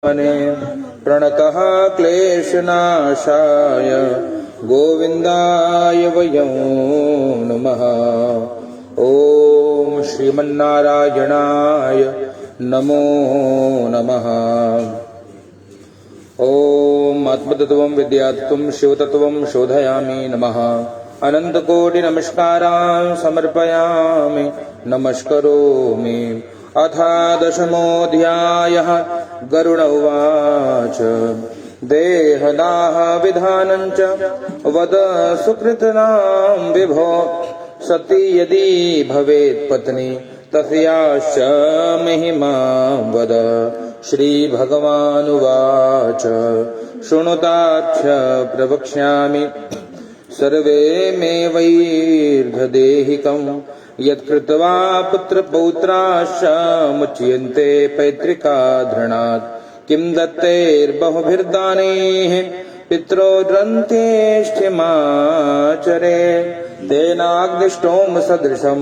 मने प्रणतः क्लेशनाशाय गोविन्दाय वयं नमः। ॐ श्रीमन्नारायणाय नमो नमः। ॐ आत्मतत्त्वं विद्यातत्त्वं शिवतत्त्वं शोधयामि नमः। अनन्तकोटिनमस्कारान् समर्पयामि नमस्करोमि। अथ दशमोऽध्यायः। गरुड उवाच देहदाह विधानं च वद सुकृतनां विभो सती यदि भवेत् पत्नी तस्याश्च महिमा वद। श्रीभगवानुवाच शृणुताच्छ प्रवक्ष्यामि सर्वे मे वैर्धदेहिकम् यत्कृत्वा पुत्रपौत्राश्च मुच्यन्ते पैतृकाधृणात् किं दत्तैर्बहुभिर्दानैः पित्रोद्रन्त्येष्ठिमाचरे तेनाग्निष्टोम सदृशं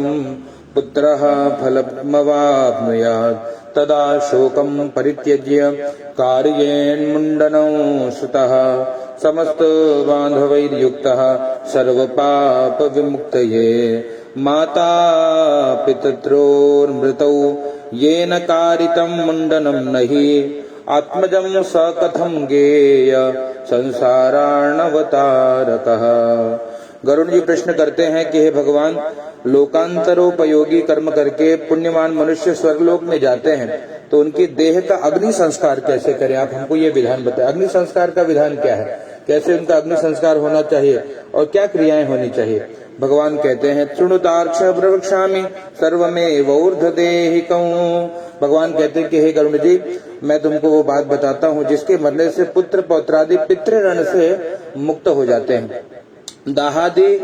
पुत्रः फलमवाप्नुयात् तदा शोकं परित्यज्य कार्येन्मुण्डनं सुतः समस्त बान्धवैर्युक्तः सर्वपापविमुक्तये माता पितॄर्मृतौ येन कारितं मुण्डनं नहि आत्मजं स कथं गेय संसारार्णवतारकः। गरुड़ जी प्रश्न करते हैं कि हे भगवान, लोकांतरोपयोगी कर्म करके पुण्यवान मनुष्य स्वर्गलोक में जाते हैं तो उनकी देह का अग्नि संस्कार कैसे करें? आप हमको ये विधान बताएं। अग्नि संस्कार का विधान क्या है, कैसे उनका अग्नि संस्कार होना चाहिए और क्या क्रियाएं होनी चाहिए? भगवान कहते हैं शृणुतार्क्ष प्रवक्ष्यामि सर्वमेव ऊर्ध्वदेहिकम्। भगवान कहते हैं कि हे गरुड़ जी, मैं तुमको वो बात बताता हूँ जिसके मरने से पुत्र पौत्रादि पितृऋण से मुक्त हो जाते हैं। दाहादि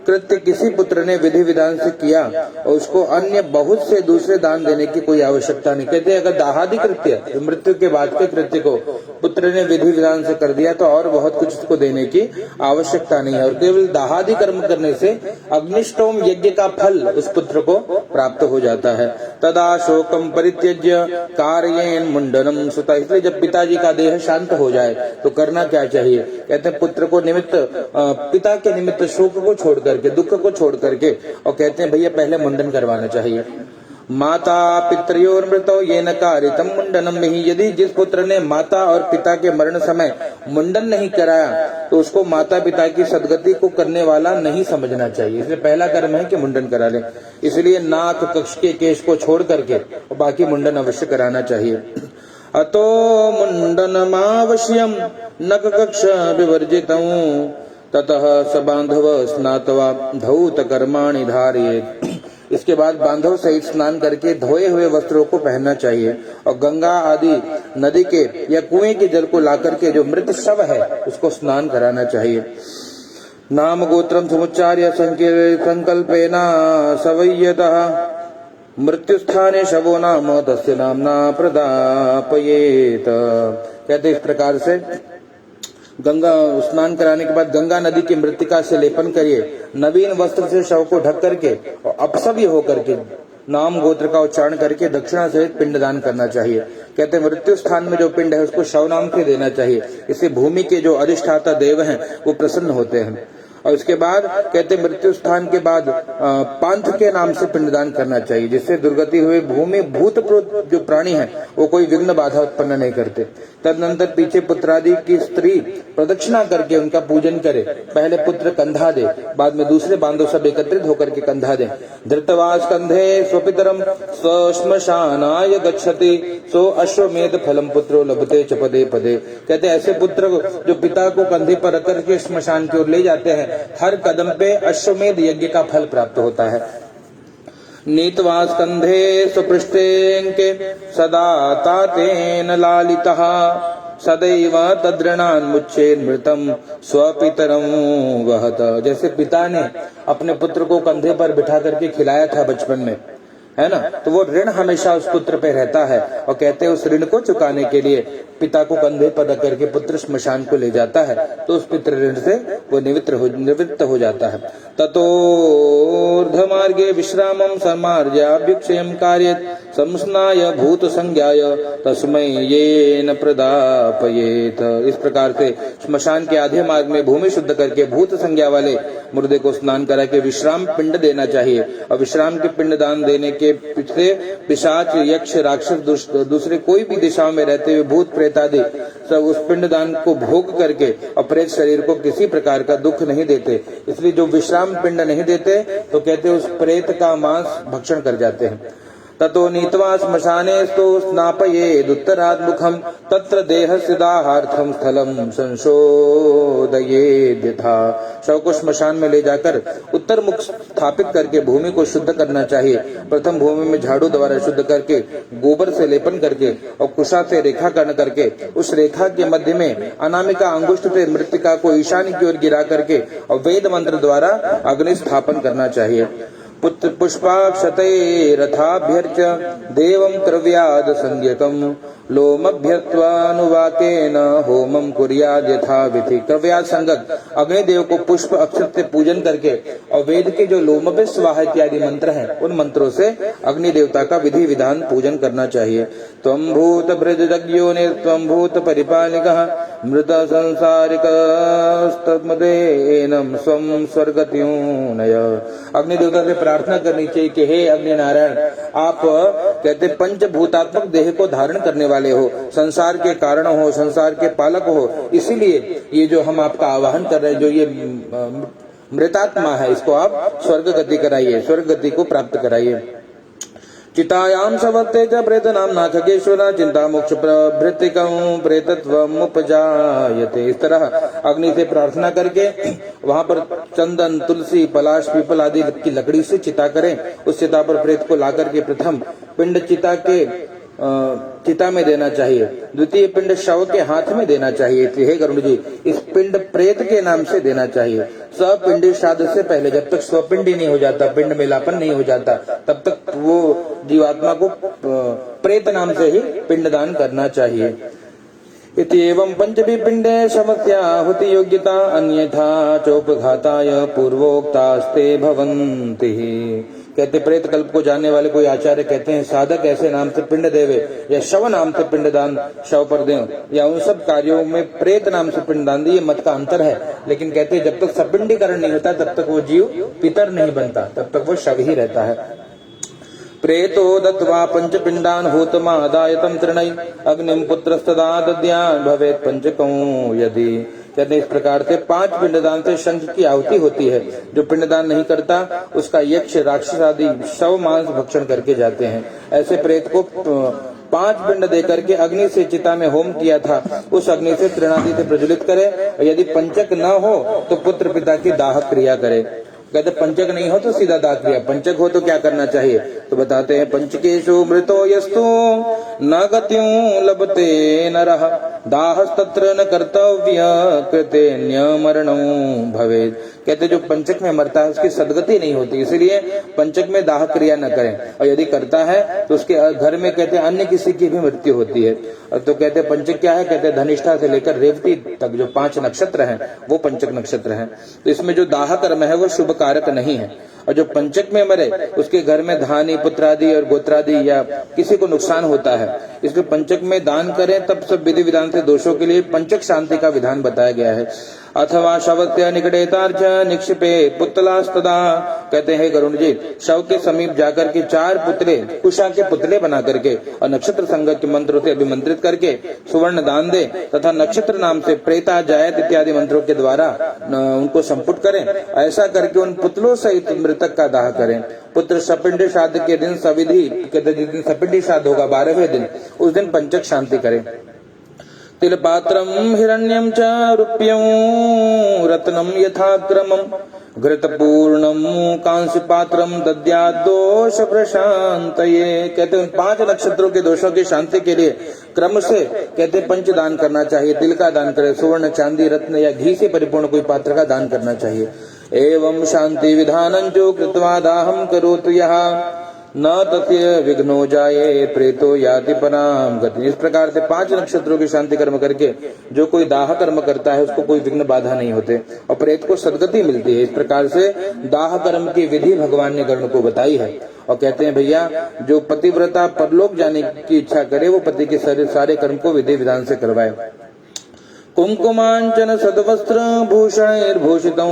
कृत्य किसी पुत्र ने विधि विधान से किया और उसको अन्य बहुत से दूसरे दान देने की कोई आवश्यकता नहीं। कहते अगर दाहादि कृत्य मृत्यु के बाद के कृत्य को पुत्र ने विधि विधान से कर दिया तो और बहुत कुछ उसको देने की आवश्यकता नहीं है। और केवल दाहादि कर्म करने से अग्निष्टोम यज्ञ का फल उस पुत्र को प्राप्त हो जाता है। तदा शोकम परित्यज्य कार्येन मुंडनम सुता। इसलिए जब पिताजी का देह शांत हो जाए तो करना क्या चाहिए? कहते हैं पुत्र को निमित्त पिता के निमित्त शोक को छोड़ करके, दुख को छोड़ करके, और कहते हैं भैया पहले मुंडन करवाना चाहिए। माता पितृयोर्मृतौ येन कारितं मुंडनम नहीं। यदि जिस पुत्र ने माता और पिता के मरण समय मुंडन नहीं कराया तो उसको माता पिता की सदगति को करने वाला नहीं समझना चाहिए। इसलिए पहला कर्म है कि मुंडन करा ले। इसलिए नाक कक्ष के केश को छोड़ करके और बाकी मुंडन अवश्य कराना चाहिए। अतो मुंडनमावश्यम नक कक्ष विवर्जितं ततः स बांधव स्नात्वा धौत कर्माणि धारयेत्। इसके बाद बांधव सहित स्नान करके धोए हुए वस्त्रों को पहनना चाहिए और गंगा आदि नदी के या कुएं के जल को लाकर के जो मृत शव है उसको स्नान कराना चाहिए। नाम गोत्रम समुच्चार्य संकल्पेन सवय्यतः मृत्यु स्थाने शवो नाम तस्य नाम्ना प्रदापयेत। कहते इस प्रकार से गंगा स्नान कराने के बाद गंगा नदी की मृत्तिका से लेपन करिए, नवीन वस्त्र से शव को ढक करके और अपसव्य होकर के नाम गोत्र का उच्चारण करके दक्षिणा सहित पिंडदान करना चाहिए। कहते हैं मृत्यु स्थान में जो पिंड है उसको शव नाम से देना चाहिए। इससे भूमि के जो अधिष्ठाता देव हैं वो प्रसन्न होते हैं। और उसके बाद कहते मृत्यु स्थान के बाद पांथ के नाम से पिंडदान करना चाहिए, जिससे दुर्गति हुए भूमि भूतप्रोत जो प्राणी हैं वो कोई विघ्न बाधा उत्पन्न नहीं करते। तदनंतर पीछे पुत्रादि की स्त्री प्रदक्षिणा करके उनका पूजन करे। पहले पुत्र कंधा दे, बाद में दूसरे बांधव सब एकत्रित होकर के कंधा दे। धृतवास कंधे स्वपितरम स्वश्मशानाय गच्छति सो अश्वमेध फलम पुत्रो लभते च पदे पदे। कहते ऐसे पुत्र जो पिता को कंधे पर रख करके श्मशान की ओर ले जाते हैं, हर कदम पे अश्वमेध यज्ञ का फल प्राप्त होता है। नीतवा स्कंधे सुपृष्ठेंके सदा तातेन लालितः सदैव तद्रणान्मुच्चेन्मृतं स्वपितरं वहत। जैसे पिता ने अपने पुत्र को कंधे पर बिठा करके खिलाया था बचपन में, है ना, तो वो ऋण हमेशा उस पुत्र पे रहता है। और कहते हैं उस ऋण को चुकाने के लिए पिता को कंधे पर रख करके पुत्र श्मशान को ले जाता है तो उस पितृ ऋण से वो निवृत्त हो जाता है। ततोर्धमार्गे विश्रामं समार्याभ्युक्षयं कार्येत् संस्नाय भूत संज्ञाय तस्मै येन प्रदापयेत। इस प्रकार से श्मशान के आधे मार्ग में भूमि शुद्ध करके भूत संज्ञा वाले मुर्दे को स्नान करा के विश्राम पिंड देना चाहिए। और विश्राम के पिंड दान देने के पीछे पिशाच, यक्ष, राक्षस, दूसरे कोई भी दिशाओं में रहते हुए भूत प्रेत आदि सब उस पिंड दान को भोग करके और प्रेत शरीर को किसी प्रकार का दुख नहीं देते। इसलिए जो विश्राम पिंड नहीं देते तो कहते उस प्रेत का मांस भक्षण कर जाते हैं। ततो नीत्वा श्मशानेस्तु स्नापयेदुत्तराद्मुखं तत्र देहस्य दाहार्थं स्थलं संशोधयेद्यथा। शव को श्मशान में ले जाकर उत्तर मुख स्थापित करके भूमि को शुद्ध करना चाहिए। प्रथम भूमि में झाड़ू द्वारा शुद्ध करके गोबर से लेपन करके और कुशा से रेखाकरण करके उस रेखा के मध्य में अनामिका अंगुष्ठ से मृत्तिका को ईशान्य की ओर गिरा करके और वेद मंत्र द्वारा अग्नि स्थापन करना चाहिए। पुष्पाक्षतैरथाभ्यर्च देवं क्रव्याद संज्ञकं लोमभ्यत्वानुवाकेन होमं कुर्याद् यथाविधि। क्रव्याद संगत अग्निदेव को पुष्प अक्षत से पूजन करके और वेद के जो लोमभ्य स्वाहा इत्यादि मंत्र हैं उन मंत्रों से अग्नि देवता का विधि विधान पूजन करना चाहिए। त्वं भूत भृजज्ञोने त्वं भूत परिपालिकः मृत संसारिकस्तमदेनं स्वं स्वर्गत्यूनय। अग्नि देवता से प्रार्थना करनी चाहिए कि हे अग्नि नारायण, आप कहते पंचभूतात्मक देह को धारण करने वाले हो, संसार के कारण हो, संसार के पालक हो, इसीलिए ये जो हम आपका आवाहन कर रहे हैं, जो ये मृतात्मा है, इसको आप स्वर्ग गति कराइए, स्वर्ग गति को प्राप्त कराइए। चितायाम सवर्ते च प्रेत नामना खगेश्वरा चिंता मोक्ष प्रभृतिकं प्रेतत्वम् उपजायते। इस तरह अग्नि से प्रार्थना करके वहां पर चंदन, तुलसी, पलाश, पीपल आदि की लकड़ी से चिता करें। उस चिता पर प्रेत को लाकर के प्रथम पिंड चिता में देना चाहिए, द्वितीय पिंड शव के हाथ में देना चाहिए। हे गरुड़ जी, इस पिंड प्रेत के नाम से देना चाहिए। सपिंडी श्राद्ध से पहले जब तक स्वपिंडी नहीं हो जाता, पिंड मिलापन नहीं हो जाता, तब तक वो जीवात्मा को प्रेत नाम से ही पिंडदान करना चाहिए। इत्येवं पंचभी पिंडे शवस्याहुति योग्यता अन्यथा चोपघाताय पूर्वोक्तास्ते भवन्ति। कहते प्रेत कल्प को जानने वाले कोई आचार्य कहते हैं साधक ऐसे नाम से पिंड देवे या शव नाम से पिंडदान शव पर दें या उन सब कार्यों में प्रेत नाम से पिंडदान दे, ये मत का अंतर है। लेकिन कहते हैं जब तक सपिंडीकरण नहीं होता तब तक वो जीव पितर नहीं बनता, तब तक वो शव ही रहता है। प्रेतो दत्वा पंचपिंडान होतमादायतम तृणै अग्निम पुत्रस्तदा दद्यान भवेत पंचकं यदि। कहते इस प्रकार से 5 पिंडदान से शंख की आहुति होती है। जो पिंडदान नहीं करता उसका यक्ष, राक्षस आदि शव मांस भक्षण करके जाते हैं। ऐसे प्रेत को 5 पिंड दे करके अग्नि से चिता में होम किया था, उस अग्नि से तृणादि से प्रज्वलित करे। और यदि पंचक न हो तो पुत्र पिता की दाह क्रिया करे। कहते पंचक नहीं हो तो सीधा दाह क्रिया, पंचक हो तो क्या करना चाहिए? तो बताते हैं पंचकेशु मृतो यस्तु न गत्युं लभते नरः दाहस्तत्र न कर्तव्य कृतेन्य मरणं भवेत्। कहते जो पंचक में मरता है उसकी सदगति नहीं होती, इसीलिए पंचक में दाह क्रिया न करें। और यदि करता है तो उसके घर में कहते अन्य किसी की भी मृत्यु होती है। तो कहते पंचक क्या है? कहते धनिष्ठा से लेकर रेवती तक जो 5 नक्षत्र हैं वो पंचक नक्षत्र हैं। तो इसमें जो दाह कर्म है वो शुभ कारक नहीं है। और जो पंचक में मरे उसके घर में धानी, पुत्र आदि और गोत्रादि या किसी को नुकसान होता है। इसलिए पंचक में दान करें, तब सब विधि विधान से दोषों के लिए पंचक शांति का विधान बताया गया है। अथवा शवस्य निकटेतार्च निक्षिपे पुतलास्तदा। कहते हैं गरुण जी, शव के समीप जाकर के 4 पुतले, कुशा के पुतले बना करके और नक्षत्र संगत के मंत्रों से अभिमंत्रित करके सुवर्ण दान दे तथा नक्षत्र नाम से प्रेता जायत इत्यादि मंत्रों के द्वारा उनको संपुट करें। ऐसा करके उन पुतलों सहित मृतक का दाह करें। पुत्र सपिंडी श्राद्ध के दिन सविधि, कहते जिस दिन सपिंडी श्राद्ध होगा 12वें दिन, उस दिन पंचक शांति करें। तिलपात्रम हिरण्यम च रुप्यं रत्नम यथाक्रमम घृतपूर्णम कांस्य पात्रम दद्यात् दोष प्रशांतये। कहते उन 5 नक्षत्रों के दोषों की शांति के लिए क्रम से कहते पंच दान करना चाहिए। तिल का दान करे, सुवर्ण, चांदी, रत्न या घी से परिपूर्ण कोई पात्र का दान करना चाहिए। एवं शांति विधानं जो कृत्वा दाहं करोतु यः न तस्य विघ्नो जाये प्रेतो याति पराम गति। इस प्रकार से 5 नक्षत्रों की शांति कर्म करके जो कोई दाह कर्म करता है उसको कोई विघ्न बाधा नहीं होते और प्रेत को सदगति मिलती है। इस प्रकार से दाह कर्म की विधि भगवान ने गरुड़ को बताई है और कहते हैं भैया जो पतिव्रता परलोक जाने की इच्छा करे वो पति के सारे कर्म को विधि विधान से करवाए। कुंकुमांचन सदवस्त्र भूषणैर्भूषितं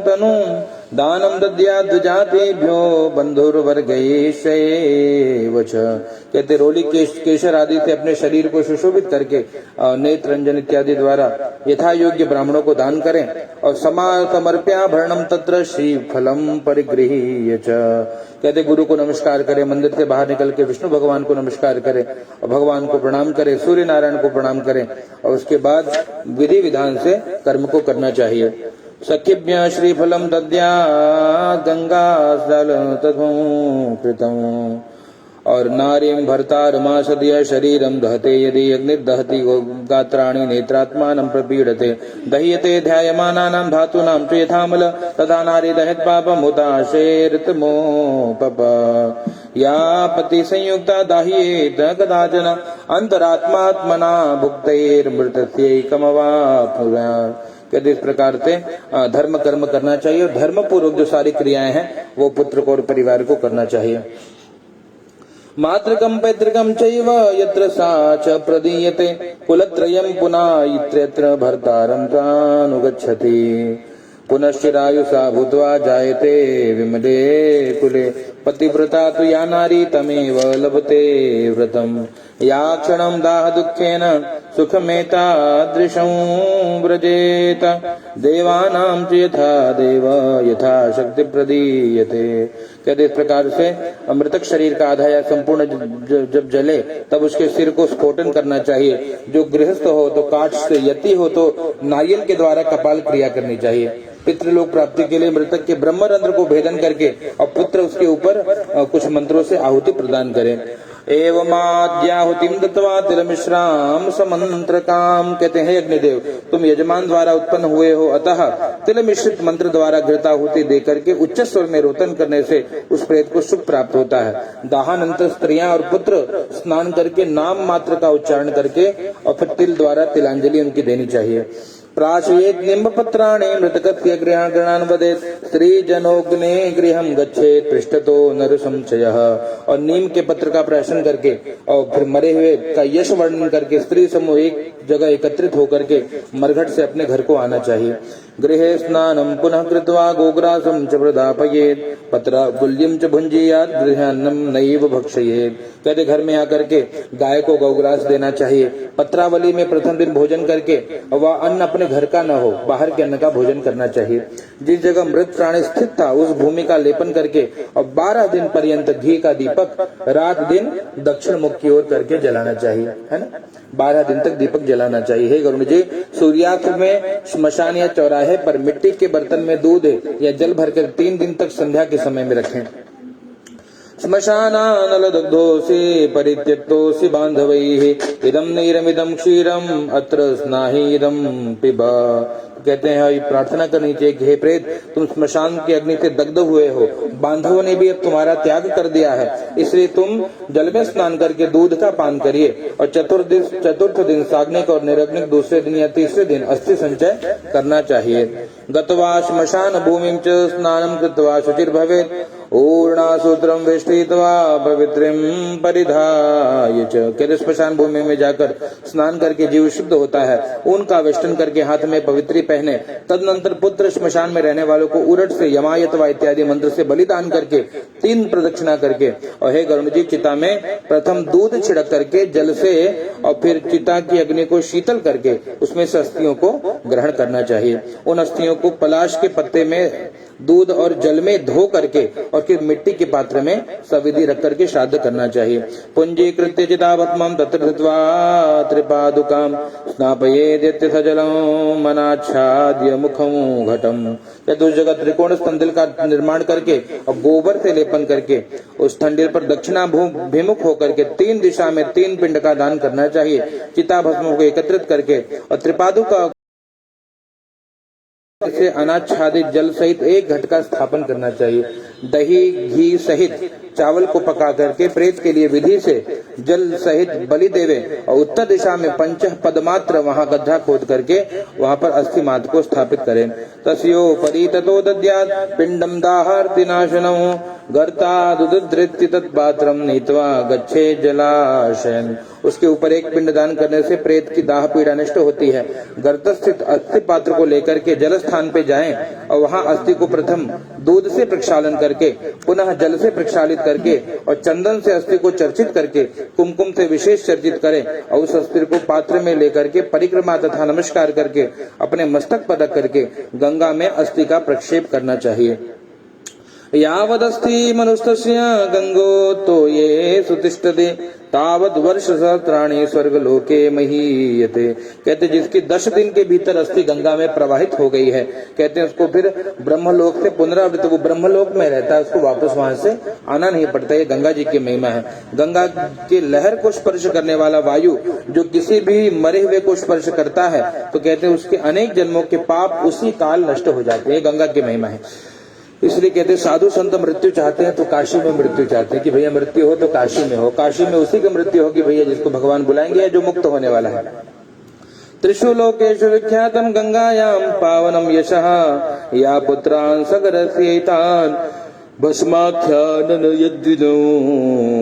तनु दानम दद्यात् जातेभ्यो बंधुर्वर्गैश्चैव च। कहते रोली केशर आदि से अपने शरीर को सुशोभित करके नेत्र रंजन इत्यादि द्वारा यथा योग्य ब्राह्मणों को दान करें और समर्प्याभरणम तत्र श्रीफलम परिगृह्य च। कहते गुरु को नमस्कार करें, मंदिर से बाहर निकल के विष्णु भगवान को नमस्कार करें और भगवान को प्रणाम करें, सूर्य नारायण को प्रणाम करें और उसके बाद विधि विधान से कर्म को करना चाहिए। सखिभ्य श्रीफलम दद्यात् गंगा जल तथोकृतम् और नारीं भर्तारमासदय शरीरम दहते यदि अग्निर्दहति गात्राणि नेत्रात्मानं प्रपीडते दह्यते ध्यायमानानां धातूनां च यथामल तथा नारी दहत पापमुदाशेर्तमोपप या पति संयुक्ता दाह्येत कदाचन अंतरात्मात्मना भुक्तैर्मृतस्यैकमवाप्नुयात्। कहते इस प्रकार से धर्म कर्म करना चाहिए और धर्म पूर्वक जो सारी क्रियाएं हैं वो पुत्र को और परिवार को करना चाहिए। मातृकं पैतृकं चैव यत्र सा च प्रदीयते कुलत्रयं पुनः इत्यत्र भर्तारं तानुगच्छति पुनश्चिरायुषा भूत्वा जायते विमले कुले पतिव्रता तु या नारी तमेव लभते व्रतम् या क्षणं दाह दुःखेन सुखमेतादृशं व्रजेत देवानां च यथा देव यथा शक्ति प्रदीयते। कहते इस प्रकार से मृतक शरीर का आधा या संपूर्ण जब जले तब उसके सिर को स्फोटन करना चाहिए। जो गृहस्थ हो तो काठ से, यति हो तो नारियल के द्वारा कपाल क्रिया करनी चाहिए। पितृलोक प्राप्ति के लिए मृतक के ब्रह्मरंध्र को भेदन करके और पुत्र उसके ऊपर कुछ मंत्रों से आहुति प्रदान करें। एवमाद्याहुतिं दत्त्वा तिलमिश्राम समंत्रकाम। कहते हैं अग्निदेव तुम यजमान द्वारा उत्पन्न हुए हो, अतः तिल मिश्रित मंत्र द्वारा घृताहुति देकर के उच्च स्वर में रोदन करने से उस प्रेत को सुख प्राप्त होता है। दाहानंतर स्त्रियां और पुत्र स्नान करके नाम मात्र का उच्चारण करके और फिर तिल द्वारा तिलांजलि उनकी देनी चाहिए। प्राशयेत निम्बपत्राणि मृतकस्य गृहान् वदेत् स्त्री जनोग्ने गृहं गच्छेत् पृष्ठतो नर संशयः। और नीम के पत्र का प्राशन करके और फिर मरे हुए का यश वर्णन करके स्त्री समूह एक जगह एकत्रित होकर के मरघट से अपने घर को आना चाहिए। गृहे स्नानं पुनः कृत्वा गोग्रासं च प्रदापयेत् पत्राकुल्यं च भुञ्जीयात् गृहान्नं नैव भक्षयेत्। कहते घर में आकर के गाय को गौग्रास देना चाहिए। पत्रावली में प्रथम दिन भोजन करके वह अन्न अपने घर का न हो, बाहर के अन्न का भोजन करना चाहिए। जिस जगह मृत प्राणी स्थित था उस भूमि का लेपन करके और 12 दिन पर्यंत घी का दीपक रात दिन दक्षिण मुख की ओर करके जलाना चाहिए, है ना। 12 दिन तक दीपक जलाना चाहिए। हे गरुड़ जी, सूर्यास्त में श्मशान या चौराहे पर मिट्टी के बर्तन में दूध या जल भरकर 3 दिन तक संध्या के समय में रखें। श्मशानानलदग्धोऽसि परित्यक्तोऽसि बान्धवैः इदं नीरमिदं क्षीरम् अत्र स्नाहीदं पिब। कहते हैं प्रार्थना करनी चाहिए कि हे प्रेत तुम श्मशान की अग्नि से दग्ध हुए हो, बांधवों ने भी अब तुम्हारा त्याग कर दिया है, इसलिए तुम जल में स्नान करके दूध का पान करिए और चतुर्थ दिन साग्निक और निरग्निक दूसरे दिन या तीसरे दिन अस्थि संचय करना चाहिए। गत्वा श्मशान भूमिं च स्नानं कृत्वा शुचिर्भवेत् ऊर्णासूत्रं वेष्टित्वा पवित्रिं परिधाय च। कहते श्मशान भूमि में जाकर स्नान करके जीव शुद्ध होता है, ऊन का वेष्टन करके हाथ में पवित्री पहने, तदनंतर पुत्र श्मशान में रहने वालों को उरट से यमायतवा इत्यादि मंत्र से बलिदान करके 3 प्रदक्षिणा करके और हे गरुड़ जी चिता में प्रथम दूध छिड़क करके जल से और फिर चिता की अग्नि को शीतल करके उसमें से अस्थियों को ग्रहण करना चाहिए। उन अस्थियों को पलाश के पत्ते में दूध और जल में धो करके और फिर मिट्टी के पात्र में सविधि रख करके श्राद्ध करना चाहिए। पुंजीकृत्य चिताभस्मं तत्र धृत्वा त्रिपादुकां स्नापयेद्यस्य सजलं मनाच्छाद्य मुखं घटम। या दूसरी जगह त्रिकोण स्तंदिल का निर्माण करके और गोबर से लेपन करके उस ठंडिल पर दक्षिणाभिमुख होकर के 3 दिशा में 3 पिंड का दान करना चाहिए। चिताभस्मों को एकत्रित करके और त्रिपादुका से अनाच्छादित जल सहित एक घट का स्थापन करना चाहिए। दही घी सहित चावल को पका करके प्रेत के लिए विधि से जल सहित बलि देवे और उत्तर दिशा में पंच पदमात्र वहां गड्ढा खोद करके वहां पर अस्थि मात को स्थापित करें। तस्यो परिततो दद्यात् पिंडम दाहार्ति नाशनम गर्तादुद्धृत्य तत्पात्रम नीत्वा गच्छे जलाशयम। उसके ऊपर एक पिंड दान करने से प्रेत की दाह पीड़ा नष्ट होती है। गर्त स्थित अस्थि पात्र को लेकर के जल स्थान पे जाएं और वहां अस्थि को प्रथम दूध से प्रक्षालन करके पुनः जल से प्रक्षालित करके और चंदन से अस्थि को चर्चित करके कुमकुम से विशेष चर्चित करें और उस अस्थि को पात्र में लेकर के परिक्रमा तथा नमस्कार करके अपने मस्तक पर रख करके गंगा में अस्थि का प्रक्षेप करना चाहिए। यावदस्ति मनुष्यस्य गंगो तो ये सुतिष्ठते तावद वर्ष सहस्राणि स्वर्ग लोके महीयते। कहते जिसकी 10 दिन के भीतर अस्थि गंगा में प्रवाहित हो गई है, कहते हैं उसको फिर ब्रह्मलोक से पुनरावृत्त, वो ब्रह्मलोक में रहता है, उसको वापस वहां से आना नहीं पड़ता। ये गंगा जी की महिमा है। गंगा के लहर को स्पर्श करने वाला वायु जो किसी भी मरे हुए को स्पर्श करता है तो कहते हैं उसके अनेक जन्मों के पाप उसी काल नष्ट हो जाते हैं। गंगा की महिमा है। इसलिए कहते हैं साधु संत मृत्यु चाहते हैं तो काशी में मृत्यु चाहते हैं कि भैया मृत्यु हो तो काशी में हो। काशी में उसी की मृत्यु होगी भैया जिसको भगवान बुलाएंगे या जो मुक्त होने वाला है। त्रिषु लोकेषु विख्यातम गंगायाम पावनम यशः या पुत्रान् सगरस्यैतान् भस्माख्यानन यद्विनो।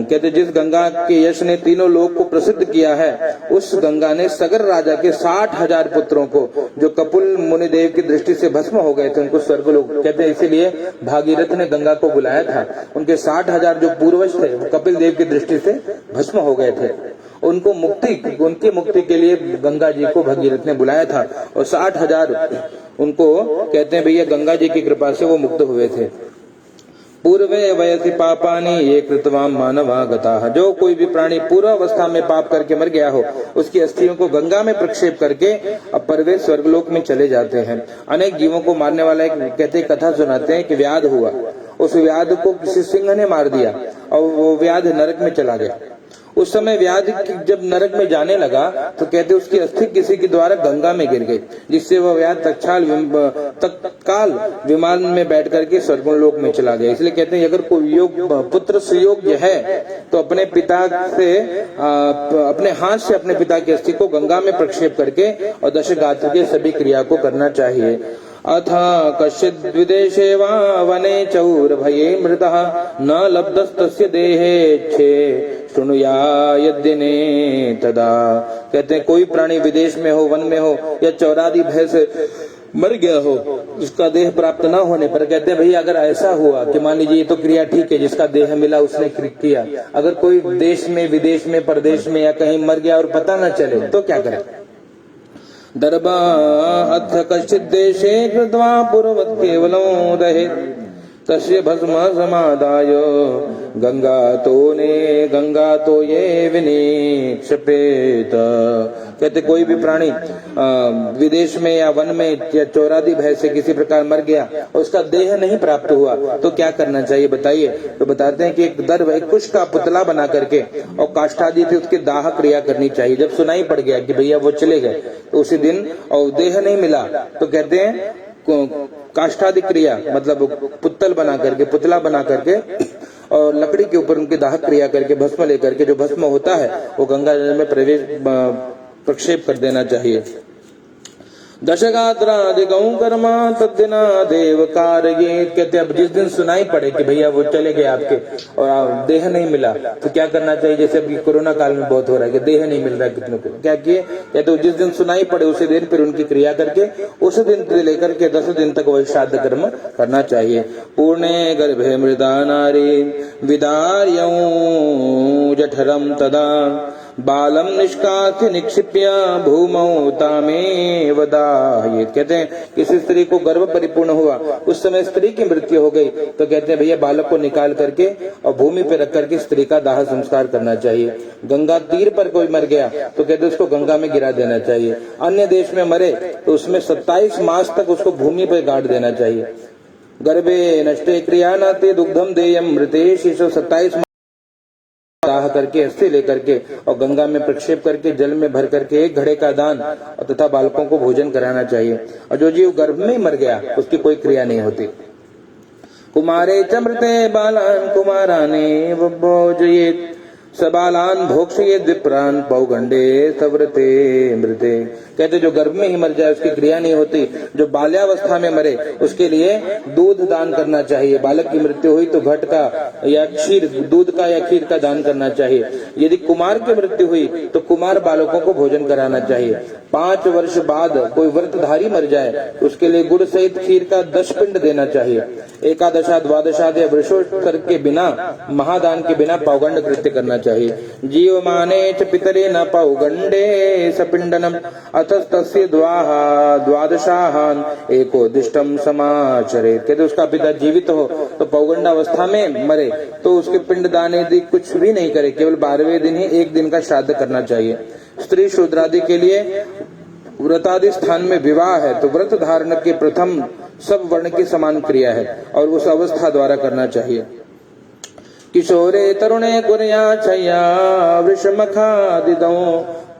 कहते जिस गंगा के यश ने तीनों लोक को प्रसिद्ध किया है उस गंगा ने सगर राजा के 60,000 पुत्रों को जो कपिल मुनि देव की दृष्टि से भस्म हो गए थे उनको स्वर्गलोक, कहते हैं इसीलिए भागीरथ ने गंगा को बुलाया था। उनके 60,000 जो पूर्वज थे वो कपिल देव की दृष्टि से भस्म हो गए थे, उनको उनकी मुक्ति के लिए गंगा जी को भगीरथ ने बुलाया था और 60,000 उनको कहते हैं भैया गंगा जी की कृपा से वो मुक्त हुए थे। पूर्वे वयसि पापानि ये कृतवाम मानवा गताः। जो कोई भी प्राणी पूर्व अवस्था में पाप करके मर गया हो उसकी अस्थियों को गंगा में प्रक्षेप करके अब पर वे स्वर्गलोक में चले जाते हैं। अनेक जीवों को मारने वाला एक कहते कथा सुनाते हैं कि व्याध हुआ, उस व्याध को किसी सिंह ने मार दिया और वो व्याध नरक में चला गया। उस समय व्याध जब नरक में जाने लगा तो कहते उसकी अस्थि किसी के द्वारा गंगा में गिर गई, जिससे वह व्याध तत्काल विमान में बैठ करके स्वर्गलोक में चला गया। इसलिए कहते हैं अगर कोई पुत्र सुयोग्य है तो अपने पिता से अपने हाथ से अपने पिता की अस्थि को गंगा में प्रक्षेप करके और दशगात्र के सभी क्रिया को करना चाहिए। अथा कश्चिद् विदेशे वा वने चौर भये मृतः न लब्धस्तस्य देहे छे शृणुया यद्दिने तदा। कहते हैं कोई प्राणी विदेश में हो, वन में हो या चौरादी भय से मर गया हो, उसका देह प्राप्त न होने पर कहते हैं भैया अगर ऐसा हुआ कि मान लीजिए ये तो क्रिया ठीक है, जिसका देह मिला उसने किया, अगर कोई देश में विदेश में परदेश में या कहीं मर गया और पता न चले तो क्या करे। दर्भा अथ कश्चित् देशे कृत्वा पूर्ववत् केवलं दहेत् तस्य भस्म समादाय गंगा तो ये विनिक्षपेत। कहते कोई भी प्राणी विदेश में या वन में या चौरादी भय से किसी प्रकार मर गया और उसका देह नहीं प्राप्त हुआ तो क्या करना चाहिए बताइए। तो बताते हैं कि एक कुश का पुतला बना करके और काष्ठादि से उसकी दाह क्रिया करनी चाहिए। जब सुनाई पड़ गया कि भैया वो चले गए तो उसी दिन और देह नहीं मिला तो कहते हैं काष्ठादि क्रिया मतलब पुतला बना करके और लकड़ी के ऊपर उनकी दाह क्रिया करके भस्म लेकर के जो भस्म होता है वो गंगा जल में प्रक्षेप कर देना चाहिए। दशगात्रादिगौ कर्मा तद्दिना देव कारये। कहते अब जिस दिन सुनाई पड़े कि भैया वो चले गए आपके और देह नहीं मिला तो क्या करना चाहिए। जैसे अभी कोरोना काल में बहुत हो रहा है कि देह नहीं मिल रहा है कितनों को, क्या किए या तो जिस दिन सुनाई पड़े उसी दिन फिर उनकी क्रिया करके उस दिन से लेकर के 10 दिन तक वही श्राद्ध कर्म करना चाहिए। पूर्णे गर्भे मृदा नारी विदार्यौ जठरम तदा बालम निष्कास्य निक्षिप्य भूमौ तामेव दाह्येत्। कहते हैं किसी स्त्री को गर्भ परिपूर्ण हुआ उस समय स्त्री की मृत्यु हो गई तो कहते हैं भैया बालक को निकाल करके और भूमि पे रख करके स्त्री का दाह संस्कार करना चाहिए। गंगा तीर पर कोई मर गया तो कहते हैं उसको गंगा में गिरा देना चाहिए। अन्य देश में मरे तो उसमें 27 मास तक उसको भूमि पर गाड़ देना चाहिए। गर्भे नष्टे क्रिया नाते दुग्धम देयम मृते शिशु 27 दाह करके अस्थि लेकर के और गंगा में प्रक्षेप करके जल में भर करके 1 घड़े का दान और तथा बालकों को भोजन कराना चाहिए। और जो जीव गर्भ में ही मर गया उसकी कोई क्रिया नहीं होती। कुमारे च मृते बालान कुमाराने भोजयेत् सबालान भोक्षयेत् विप्रान पौगंडे सव्रते मृते। कहते जो गर्भ में ही मर जाए उसकी क्रिया नहीं होती, जो बाल्यावस्था में मरे उसके लिए दूध दान करना चाहिए। बालक की मृत्यु हुई तो घट का या क्षीर, दूध का या खीर का दान करना चाहिए। यदि कुमार की मृत्यु हुई तो कुमार बालकों को भोजन कराना चाहिए। 5 वर्ष बाद कोई व्रतधारी मर जाए तो उसके लिए गुड़ सहित खीर का 10 पिंड देना चाहिए। एकादशा द्वादशा या वृषोत्तर के बिना, महादान के बिना पौगंड कृत्य करना चाहिए। जीव माने च पितरे न पौगंडे सपिंडनम अतस्तस्य द्वादशाहान एकोदिष्टम समाचरे। कहते उसका पिता जीवित हो तो पौगंडावस्था में मरे तो उसके पिंड दान यदि कुछ भी नहीं करे, केवल 12वें दिन ही 1 दिन का श्राद्ध करना चाहिए। स्त्री शूद्रादि के लिए व्रतादि स्थान में विवाह है तो व्रत धारण के प्रथम सब वर्ण की समान क्रिया है और उस अवस्था द्वारा करना चाहिए। किशोरे तरुणे कुर्या छया वृषमखादिदौ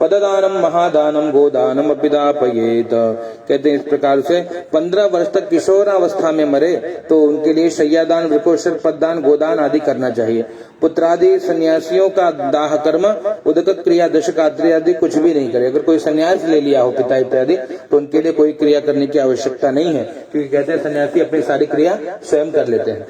पददानम महादानम गोदानम अपिदापयेत। कहते हैं इस प्रकार से 15 वर्ष तक किशोरावस्था में मरे तो उनके लिए शय्यादान, वृकोत्तर, पददान, गोदान आदि करना चाहिए। पुत्रादि सन्यासियों का दाह कर्म, उदक क्रिया, दशकात्रि आदि कुछ भी नहीं करे। अगर कोई सन्यास ले लिया हो पिता इत्यादि तो उनके लिए कोई क्रिया करने की आवश्यकता नहीं है, क्योंकि कहते हैं सन्यासी अपनी सारी क्रिया स्वयं कर लेते हैं।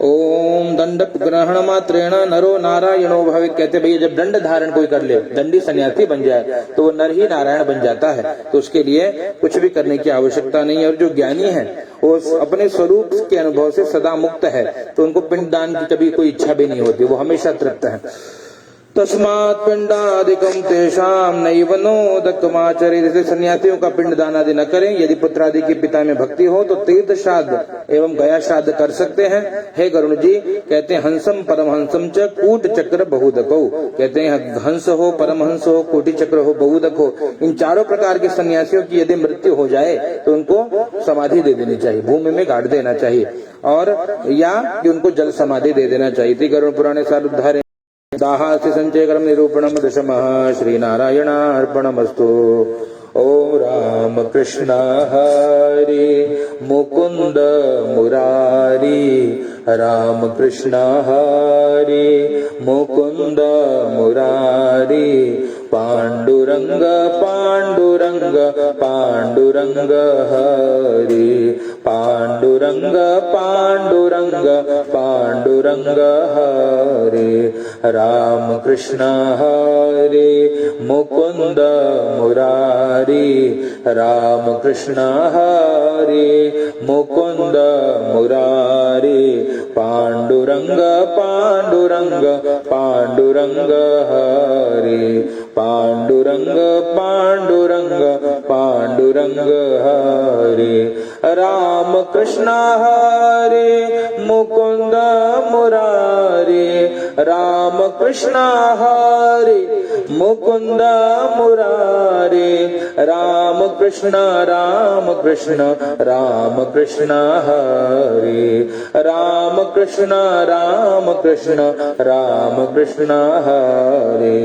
ओम दंड ग्रहण मात्रेण नरो नारायणो भवेत्। कहते भैया जब दंड धारण कोई कर ले, दंडी सन्यासी बन जाए तो वो नर ही नारायण बन जाता है, तो उसके लिए कुछ भी करने की आवश्यकता नहीं है। और जो ज्ञानी है वो अपने स्वरूप के अनुभव से सदा मुक्त है तो उनको पिंड दान की कभी कोई इच्छा भी नहीं होती, वो हमेशा तृप्त है। तस्मात् पिंडादिकम तेषाम नैव नोदकमाचरेत्। जैसे सन्यासियों का पिंड दान आदि न करें। यदि पुत्र आदि की पिता में भक्ति हो तो तीर्थ श्राद्ध एवं गया श्राद्ध कर सकते हैं। हे गरुण जी, कहते हैं हंसम परमहंसम च कूट चक्र बहुदको। कहते हैं हंस हो, परमहंस हो, कोटि चक्र हो, बहुदक हो, इन चारों प्रकार के सन्यासियों की यदि मृत्यु हो जाए तो उनको समाधि दे देनी चाहिए, भूमि में गाड़ देना चाहिए, और या कि उनको जल समाधि दे देना चाहिए। गरुड़ पुराणे सार उद्धारे दाहास्य संचय कर्म निरूपणम दशमः श्रीनारायणार्पणमस्तु। ओम राम कृष्ण हरे मुकुंद मुरारी, राम कृष्ण हरे मुकुंद मुरारी, पांडुरंग पांडुरंग पांडुरंग हरे, पांडुरंग पांडुरंग पांडुरंग हरे, राम कृष्ण हरे मुकुंद मुरारी, राम कृष्ण हरे मुकुंद मुरारी, पांडुरंग पांडुरंग पांडुरंग हरे, पांडुरंग पांडुरंग पांडुरंग हरे, राम कृष्ण हरे मुकुंद मुरारी, राम कृष्ण हरे मुकुंद मुरारी, राम कृष्ण राम कृष्ण राम कृष्ण हरे, राम कृष्ण राम कृष्ण राम कृष्ण हरे,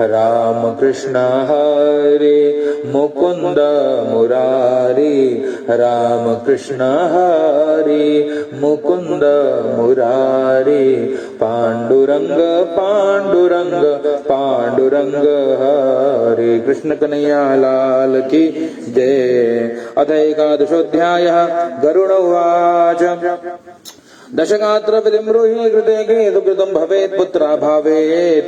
राम कृष्ण हरे मुकुंद मुरारी, राम कृष्ण हरे मुकुंद मुरारी, पांडुरंग पांडुरंग पांडुरंग हरे। कृष्ण कन्हैया लाल की जय। अथ एकादशोऽध्यायः। गरुड़ उवाच दशगात्र विधिम्रूहि कृते केतु कृतं भवेत् पुत्राभावे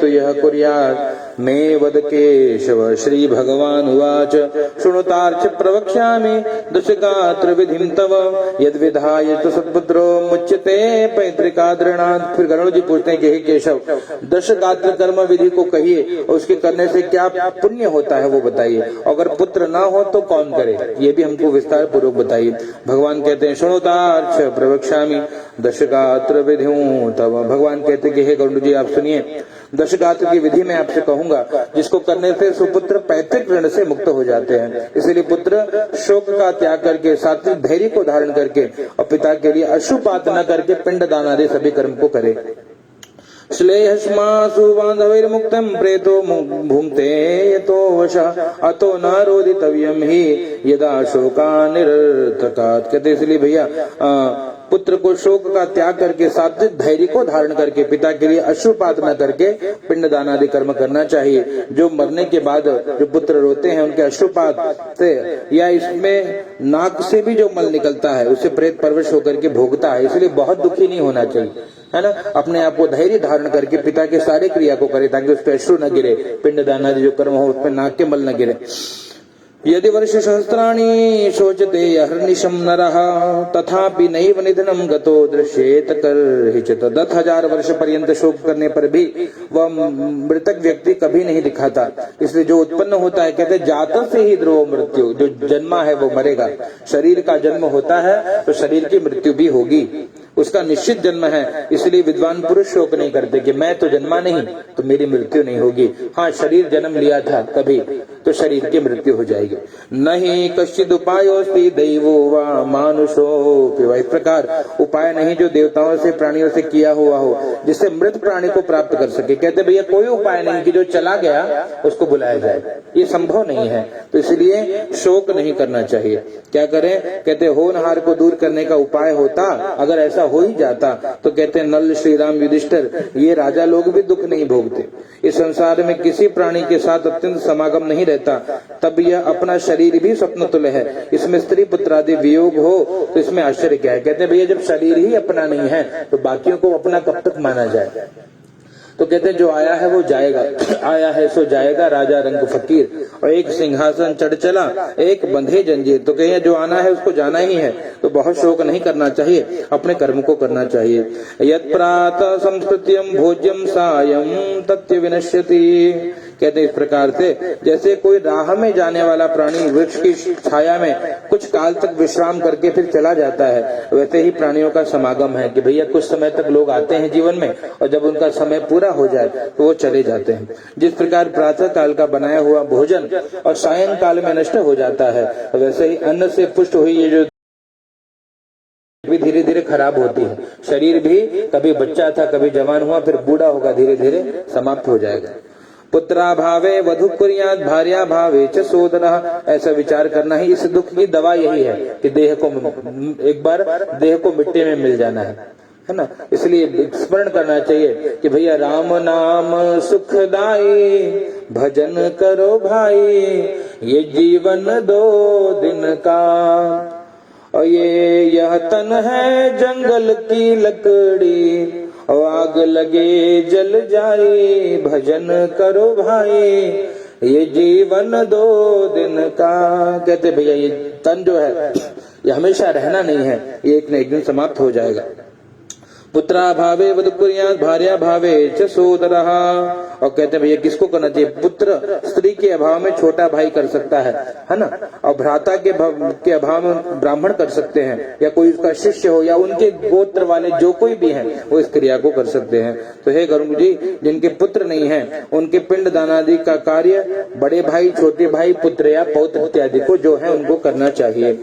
तु यः कुर्यात् मे वद केशव। श्री भगवान उवाच शृणुतार्च प्रवक्ष्यामि दशगात्र विधिं तव यद्विधाय तु सत्पुत्रो मुच्यते पैतृकादृणात्। फिर गरुड़ जी पूछते हैं कि हे केशव, दशगात्र कर्म विधि को कहिए, उसके करने से क्या पुण्य होता है वो बताइए, अगर पुत्र ना हो तो कौन करे, ये भी हमको विस्तार पूर्वक बताइए। भगवान कहते हैं शृणुतार्च प्रवक्ष्यामि दशगात्र विधिं तव। भगवान कहते कि हे गरुड़ जी आप सुनिए, दशगात्र की विधि मैं आपसे कहूंगा जिसको करने से सुपुत्र पैतृक ऋण से मुक्त हो जाते हैं। इसलिए पुत्र शोक का त्याग करके सात्विक धैर्य को धारण करके और पिता के लिए अश्रुपात न करके पिंड दान आदि सभी कर्म को करे। श्लेष्मासु बांधवैर्मुक्तं प्रेतो भुंक्ते यतो वशः अतो न रोदितव्यं हि यदा शोका निरर्थकात्। कहते इसलिए भैया पुत्र को शोक का त्याग करके सात्विक धैर्य को धारण करके पिता के लिए अश्रुपात न करके पिंडदान आदि कर्म करना चाहिए। जो मरने के बाद जो पुत्र रोते हैं उनके अश्रुपात से या इसमें नाक से भी जो मल निकलता है उससे प्रेत परवश होकर के भोगता है, इसलिए बहुत दुखी नहीं होना चाहिए, है ना। अपने आप को धैर्य धारण करके पिता के सारे क्रिया को करे ताकि उस पर अश्रु न गिरे, पिंडदान आदि जो कर्म हो उस पर नाक के मल न गिरे। यदि वर्ष सहस्राणि शोचते अहर्निशं नरः तथापि नैव निधनं गतो दृश्येत कर्हिचित्। 10,000 वर्ष पर्यंत शोक करने पर भी वह मृतक व्यक्ति कभी नहीं दिखाता, इसलिए जो उत्पन्न होता है, कहते जातक से ही ध्रुव मृत्यु, जो जन्मा है वो मरेगा। शरीर का जन्म होता है तो शरीर की मृत्यु भी होगी, उसका निश्चित जन्म है। इसलिए विद्वान पुरुष शोक नहीं करते कि मैं तो जन्मा नहीं तो मेरी मृत्यु नहीं होगी। हाँ, शरीर जन्म लिया था कभी तो शरीर की मृत्यु हो जाएगी। नहीं कश्चिद उपायोस्ति दैवो वा मानुषो, इस प्रकार उपाय नहीं जो देवताओं से प्राणियों से किया हुआ हो जिससे मृत प्राणी को प्राप्त कर सके। कहते भैया कोई उपाय नहीं कि जो चला गया उसको बुलाया जाए, ये संभव नहीं है, तो इसलिए शोक नहीं करना चाहिए। क्या करें? कहते होनहार को दूर करने का उपाय होता, अगर ऐसा हो ही जाता तो कहते नल श्री राम युधिष्ठिर ये राजा लोग भी दुख नहीं भोगते। इस संसार में किसी प्राणी के साथ अत्यंत समागम नहीं रहता, तब यह अपना शरीर भी स्वप्न तुल्य है, इसमें स्त्री पुत्र आदि वियोग हो तो इसमें आश्चर्य क्या है। कहते भैया जब शरीर ही अपना नहीं है तो बाकियों को अपना कब तक माना जाए। तो कहते जो आया है वो जाएगा, आया है सो जाएगा, राजा रंग फकीर। और एक सिंहासन चढ़ चला एक बंधे जंजीर, तो कहे जो आना है उसको जाना ही है, तो बहुत शोक नहीं करना चाहिए, अपने कर्म को करना चाहिए। यत् प्रातः संस्कृत्यम भोज्यम सायं तत्य विनश्यति। कहते इस प्रकार से जैसे कोई राह में जाने वाला प्राणी वृक्ष की छाया में कुछ काल तक विश्राम करके फिर चला जाता है, वैसे ही प्राणियों का समागम है कि भैया कुछ समय तक लोग आते हैं जीवन में और जब उनका समय पूरा हो जाए तो वो चले जाते हैं। जिस प्रकार प्रातः काल का बनाया हुआ भोजन और सायं काल में नष्ट हो जाता है, वैसे ही अन्न से पुष्ट हुई ये जो भी धीरे धीरे खराब होती है। शरीर भी कभी बच्चा था कभी जवान हुआ फिर बूढ़ा होगा, धीरे धीरे समाप्त हो जाएगा। पुत्राभावे वधु कुर्यात् भार्या भावे च सोदरः, ऐसा विचार करना ही इस दुख की दवा यही है कि देह को एक बार देह को मिट्टी में मिल जाना है ना। इसलिए स्मरण करना चाहिए कि भैया राम नाम सुखदाई भजन करो भाई, ये जीवन 2 दिन का और ये यह तन है जंगल की लकड़ी, और आग लगे जल जाए भजन करो भाई, ये जीवन 2 दिन का। कहते भैया ये तन जो है ये हमेशा रहना नहीं है, ये एक न एक दिन समाप्त हो जाएगा। पुत्रा भावे वधु कुर्यात् भार्या भावे च सोदरः, और कहते भैया किसको करना चाहिए? पुत्र स्त्री के अभाव में छोटा भाई कर सकता है ना, और भ्राता के अभाव में ब्राह्मण कर सकते हैं, या कोई उसका शिष्य हो या उनके गोत्र वाले जो कोई भी हैं वो इस क्रिया को कर सकते हैं। तो हे गुरु जी, जिनके पुत्र नहीं है उनके पिंड दान आदि का कार्य बड़े भाई छोटे भाई पुत्र या पौत्र इत्यादि को जो है उनको करना चाहिए।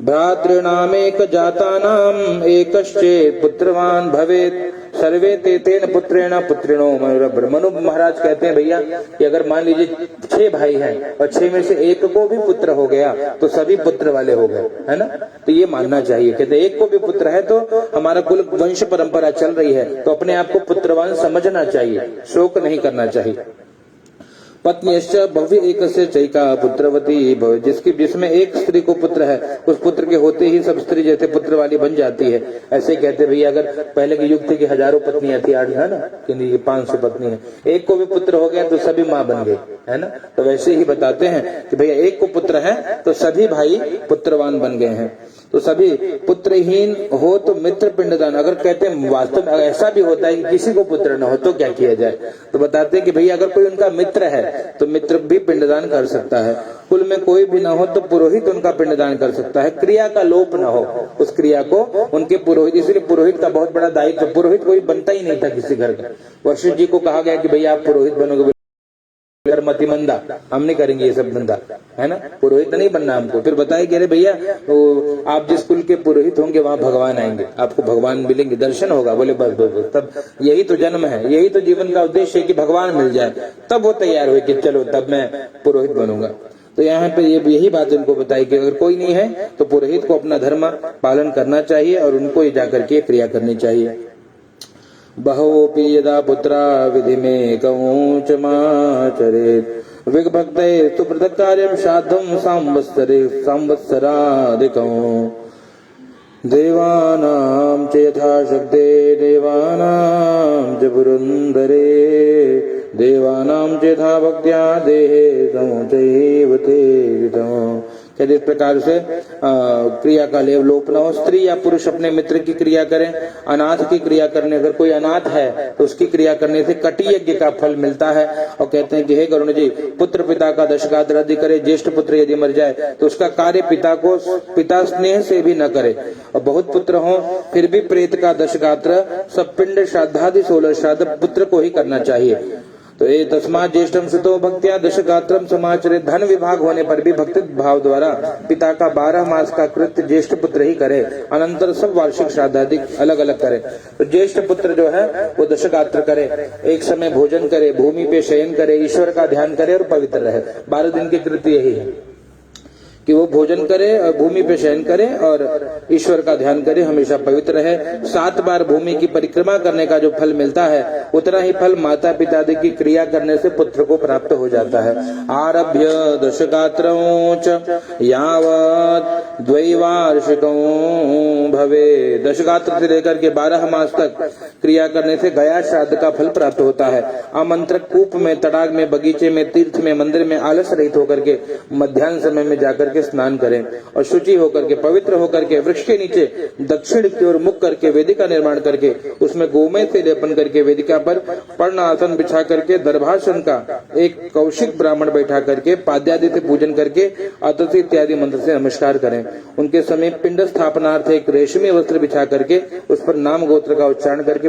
भ्रातॄणामेक जातानाम एकश्चेत् पुत्रवान भवेत्, सर्वे ते तेन पुत्रेण पुत्रिणो मनुरभ्र। मनु महाराज कहते हैं भैया कि अगर मान लीजिए 6 भाई हैं और 6 में से एक को भी पुत्र हो गया तो सभी पुत्र वाले हो गए, है ना। तो ये मानना चाहिए, कहते एक को भी पुत्र है तो हमारा कुल वंश परंपरा चल रही है, तो अपने आप को पुत्रवान समझना चाहिए, शोक नहीं करना चाहिए। पत्नीश्च भवि एकस्य चैका पुत्रवती भव, जिसमें एक स्त्री को पुत्र है उस पुत्र के होते ही सब स्त्री जैसे पुत्र वाली बन जाती है। ऐसे कहते भैया अगर पहले के युग थे कि हजारों पत्नियां थी, 8 है ना, कि 500 पत्नी है, एक को भी पुत्र हो गया तो सभी माँ बन गए, है ना। तो वैसे ही बताते हैं कि भैया एक को पुत्र है तो सभी भाई पुत्रवान बन गए हैं। तो सभी पुत्रहीन हो तो मित्र पिंडदान। अगर कहते हैं वास्तव में ऐसा भी होता है कि किसी को पुत्र न हो तो क्या किया जाए, तो बताते हैं कि भैया अगर कोई उनका मित्र है तो मित्र भी पिंडदान कर सकता है। कुल में कोई भी ना हो तो पुरोहित उनका पिंडदान कर सकता है, क्रिया का लोप न हो उस क्रिया को उनके पुरोहित। इसलिए पुरोहित का बहुत बड़ा दायित्व, पुरोहित कोई बनता ही नहीं था किसी घर का। वशिष्ठ जी को कहा गया कि भैया आप पुरोहित बनोगे, मति मंदा, हम नहीं करेंगे ये सब धंधा, है ना, पुरोहित नहीं बनना हमको। फिर बताए कि अरे भैया तो आप जिस कुल के पुरोहित होंगे वहां भगवान आएंगे, आपको भगवान मिलेंगे, दर्शन होगा। बोले बस बस बस, तब यही तो जन्म है, यही तो जीवन का उद्देश्य है कि भगवान मिल जाए। तब वो तैयार हुए कि चलो तब मैं पुरोहित बनूंगा। तो यहाँ पे यही बात इनको बताई कि अगर कोई नहीं है तो पुरोहित को अपना धर्म पालन करना चाहिए और उनको ये जाकर के क्रिया करनी चाहिए। बहोपि यदा पुत्रा विधि में कौचमाचरेत् विभक्ते तु पृथक् कार्यं श्राद्धं संवत्सरादिकम् देवानां च यथा शब्दे देवानां च पुरन्दरे देवानां च यथा भक्त्या देहे तं चैव तेषाम्। कहते इस प्रकार से क्रिया का लोप न हो। स्त्री या पुरुष अपने मित्र की क्रिया करें। अनाथ की क्रिया करने, अगर कोई अनाथ है तो उसकी क्रिया करने से कटी यज्ञ का फल मिलता है। और कहते हैं कि हे गरुण जी, पुत्र पिता का दशगात्र आदि करे, ज्येष्ठ पुत्र यदि मर जाए तो उसका कार्य पिता स्नेह से भी न करे। और बहुत पुत्र हो फिर भी प्रेत का दशगात्र सब पिंड श्राद्धादि 16 श्राद्ध पुत्र को ही करना चाहिए। तो ये तस्मात् ज्येष्ठम सुतो भक्त्या दशगात्रम समाचरेत्। धन विभाग होने पर भी भक्ति भाव द्वारा पिता का 12 मास का कृत्य ज्येष्ठ पुत्र ही करे, अनंतर सब वार्षिक श्राद्धादि अलग अलग करे। तो ज्येष्ठ पुत्र जो है वो दशगात्र करे, एक समय भोजन करे, भूमि पे शयन करे, ईश्वर का ध्यान करे और पवित्र रहे। 12 दिन के कृत्य यही है कि वो भोजन करे और भूमि पे शयन करे और ईश्वर का ध्यान करे, हमेशा पवित्र रहे। 7 बार भूमि की परिक्रमा करने का जो फल मिलता है उतना ही फल माता पिता आदि की क्रिया करने से पुत्र को प्राप्त हो जाता है। आरभ्य दशगात्रं च यावत् द्वैवार्षिकं भवे। दशगात्र से लेकर के 12 मास तक क्रिया करने से गया श्राद्ध का फल प्राप्त होता है। आमंत्रक कूप में, तड़ाग में, बगीचे में, तीर्थ में, मंदिर में आलस रहित होकर के मध्याह्न समय में जाकर के स्नान करें और शुचि होकर के, पवित्र होकर के, वृक्ष के नीचे दक्षिण की ओर मुख करके वेदिका निर्माण करके उसमें गोमय से लेपन करके वेदिका पर पर्ण आसन बिछा करके दर्भासन का एक कौशिक ब्राह्मण बैठा करके पाद्यादि से पूजन करके अतसी इत्यादि मंत्र से नमस्कार करें। उनके समीप पिंड स्थापनार्थ एक रेशमी वस्त्र बिछा करके उस पर नाम गोत्र का उच्चारण करके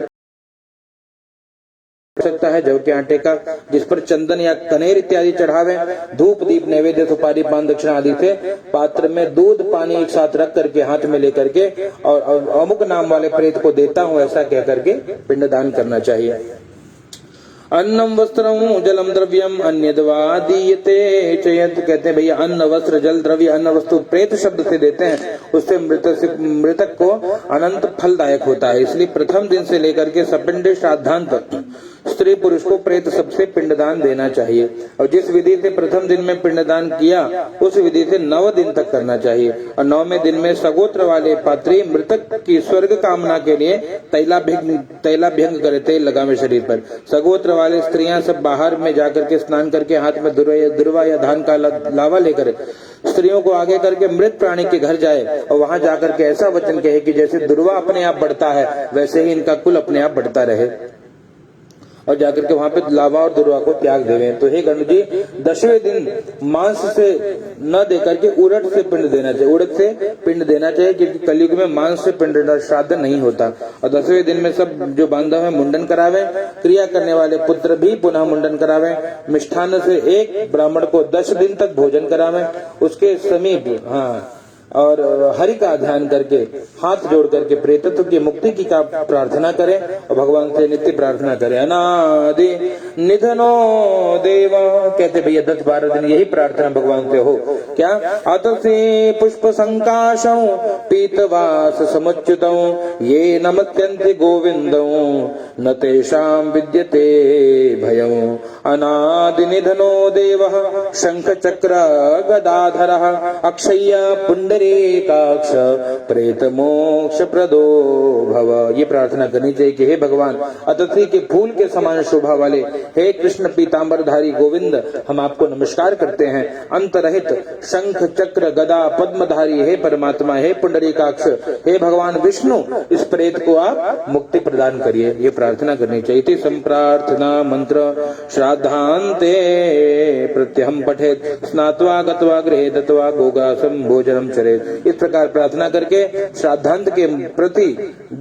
सकता है, जव के आटे का, जिस पर चंदन या कनेर इत्यादि चढ़ावे। धूप दीप नैवेद्य सुपारी पान दक्षिणा आदि से पात्र में दूध पानी एक साथ रख करके हाथ में लेकर के और अमुक नाम वाले प्रेत को देता हूँ ऐसा कह करके पिंडदान करना चाहिए। अन्नम वस्त्रम जलम द्रव्यम अन्यद्वा दीयते चयत। कहते हैं भैया अन्न वस्त्र जल द्रव्य, अन्न वस्तु प्रेत शब्द से देते हैं, उससे मृतक को अनंत फलदायक होता है। इसलिए प्रथम दिन से लेकर के सपिंड श्राद्धांत स्त्री पुरुष को प्रेत सबसे पिंडदान देना चाहिए। और जिस विधि से प्रथम दिन में पिंडदान किया उस विधि से 9 दिन तक करना चाहिए। और 9वें दिन में सगोत्र वाले पात्री मृतक की स्वर्ग कामना के लिए तैलाभ्यंग करे, तेल लगावे शरीर पर। सगोत्र वाले स्त्रियां सब बाहर में जाकर के स्नान करके हाथ में दुर्वा या धान का लावा लेकर स्त्रियों को आगे करके मृत प्राणी के घर जाए और वहां जाकर के ऐसा वचन कहे कि जैसे दुर्वा अपने आप बढ़ता है वैसे ही इनका कुल अपने आप बढ़ता रहे, और जाकर के वहां पे लावा और दुर्वा को त्याग देवे। तो हे गणु जी, 10वें दिन मांस से न देकर के उड़द से पिंड देना चाहिए, उड़द से पिंड देना चाहिए, क्योंकि कलयुग में मांस से पिंड श्राद्ध नहीं होता। और 10वें दिन में सब जो बांधव है मुंडन करावे, क्रिया करने वाले पुत्र भी पुनः मुंडन करावे। मिष्ठान से एक ब्राह्मण को 10 दिन तक भोजन करावे, उसके समीप और हरि का ध्यान करके हाथ जोड़ करके प्रेतत्व की मुक्ति की का प्रार्थना करें और भगवान से नित्य प्रार्थना करें। अनादि निधनो देवा। कहते भैया 10-12 दिन यही प्रार्थना भगवान से हो। क्या? अतसी पुष्प संकाशौ पीतवास समुच्युतौ ये नमत्यन्ति गोविंदौ न तेषां विद्यते भयं। अनादि निधनो देवः शंख चक्र गदाधरः अक्षय्य पुण्डरीकाक्ष प्रेत मोक्ष प्रदो भव। ये प्रार्थना करनी चाहिए कि हे भगवान, अतिथि के फूल के समान शोभा वाले हे कृष्ण पीतांबरधारी गोविंद, हम आपको नमस्कार करते हैं। अंतरहित शंख चक्र गदा पद्मधारी हे परमात्मा, हे पुंडरीकाक्ष, हे भगवान विष्णु, इस प्रेत को आप मुक्ति प्रदान करिए। ये प्रार्थना करनी चाहिए। संप्रार्थना मंत्र श्राद्धांते प्रत्यहम पठेत स्नात्वा गत्वा गृहे दत्वा गोग्रासम भोजनम चरेत। इस प्रकार प्रार्थना करके श्राद्धांत के प्रति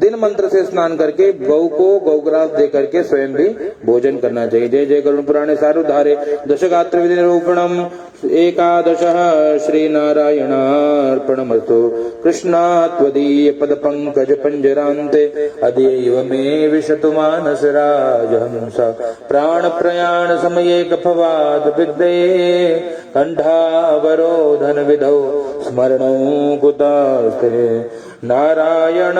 दिन मंत्र से स्नान करके गौ को गौग्रास दे करके स्वयं भी भोजन करना चाहिए। जय जय गरुड़ पुराणे सारुधारे दशगात्र विधि निरूपणम 11 श्री नारायणार्पणमस्तु। कृष्णात्वदीय पद पंकज पंजरान्ते अद्यैव मे विशतु मानस राजहंस। प्राण प्रयाण समये कफवाद विद्ये कंठावरोधन विधौ स्मरणो कुतास्ते। नारायण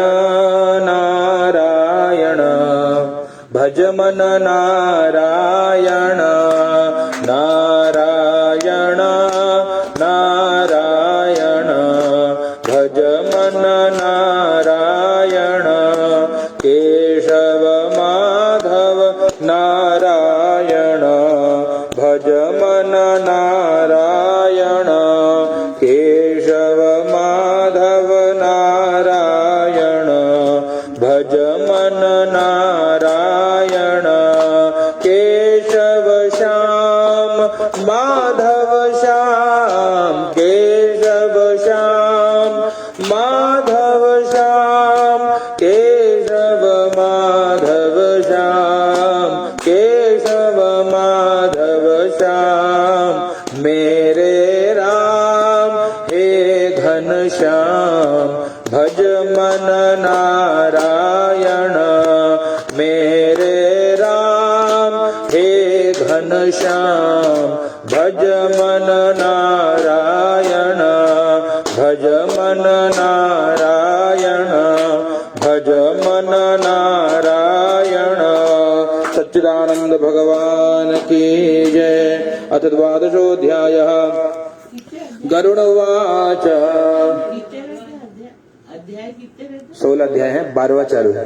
नारायण भज मन नारायण नारायण नारायण भज मन नारायण। केशव माधव नारायण भज मन नारायण। केशव माधव नारायण भज मन नारायण। केशव श्याम माधव श्याम केशव श्याम माधव श्याम केशव माधव श्याम केशव माधव श्याम। मेरे राम हे घनश्याम भज मन नारायण। मेरे राम हे घनश्याम भज मन नारायण। भज मन नारायण भज मन नारायण। सच्चिदानंद भगवान की जय। अथ 12वाध्यायः गरुड़ उवाच। 16 अध्याय है, 12वां चालू है।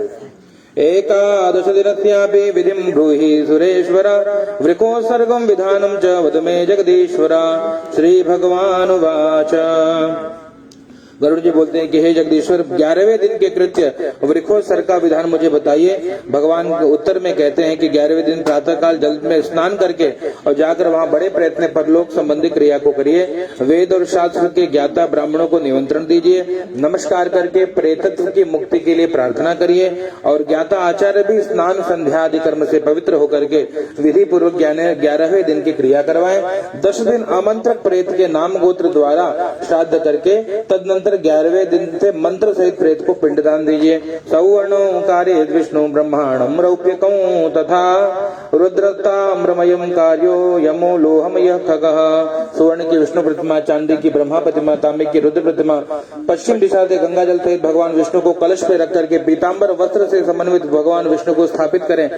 11 दिनस्यापि विधिं ब्रूहि सुरेश्वर वृकोत्सर्गं विधानं च वद मे जगदीश्वर। श्री भगवानुवाच। गरुड़ जी बोलते हैं कि हे जगदीश्वर 11वें दिन के कृत्य वृकोत्सर्ग का विधान मुझे बताइए। भगवान के उत्तर में कहते हैं कि 11वें दिन प्रातः काल जल में स्नान करके और जाकर वहां बड़े प्रयत्न परलोक संबंधी क्रिया को करिए। वेद और शास्त्र के ज्ञाता ब्राह्मणों को निमंत्रण दीजिए। नमस्कार करके प्रेतत्व की मुक्ति के लिए प्रार्थना करिए और ज्ञाता आचार्य भी स्नान संध्या आदि कर्म से पवित्र होकर के विधि पूर्वक 11वें दिन की क्रिया करवाएं। 10 दिन आमंत्रक प्रेत के नाम गोत्र द्वारा श्राद्ध करके तदनंतर 11वें दिन से मंत्र सहित प्रेत को पिंडदान दीजिए। सौवर्णो कार्य विष्णु ब्रह्मांडम रौप्यकं तथा रुद्रताम्रमयं कार्यो यमो लोहमयः खगः। सुवर्ण की विष्णु प्रतिमा, चांदी की ब्रह्मा प्रतिमा, तांबे की रुद्र प्रतिमा, पश्चिम दिशा से गंगा जल सहित भगवान विष्णु को कलश पे रख करके पीताम्बर वस्त्र से समन्वित भगवान विष्णु को स्थापित करें।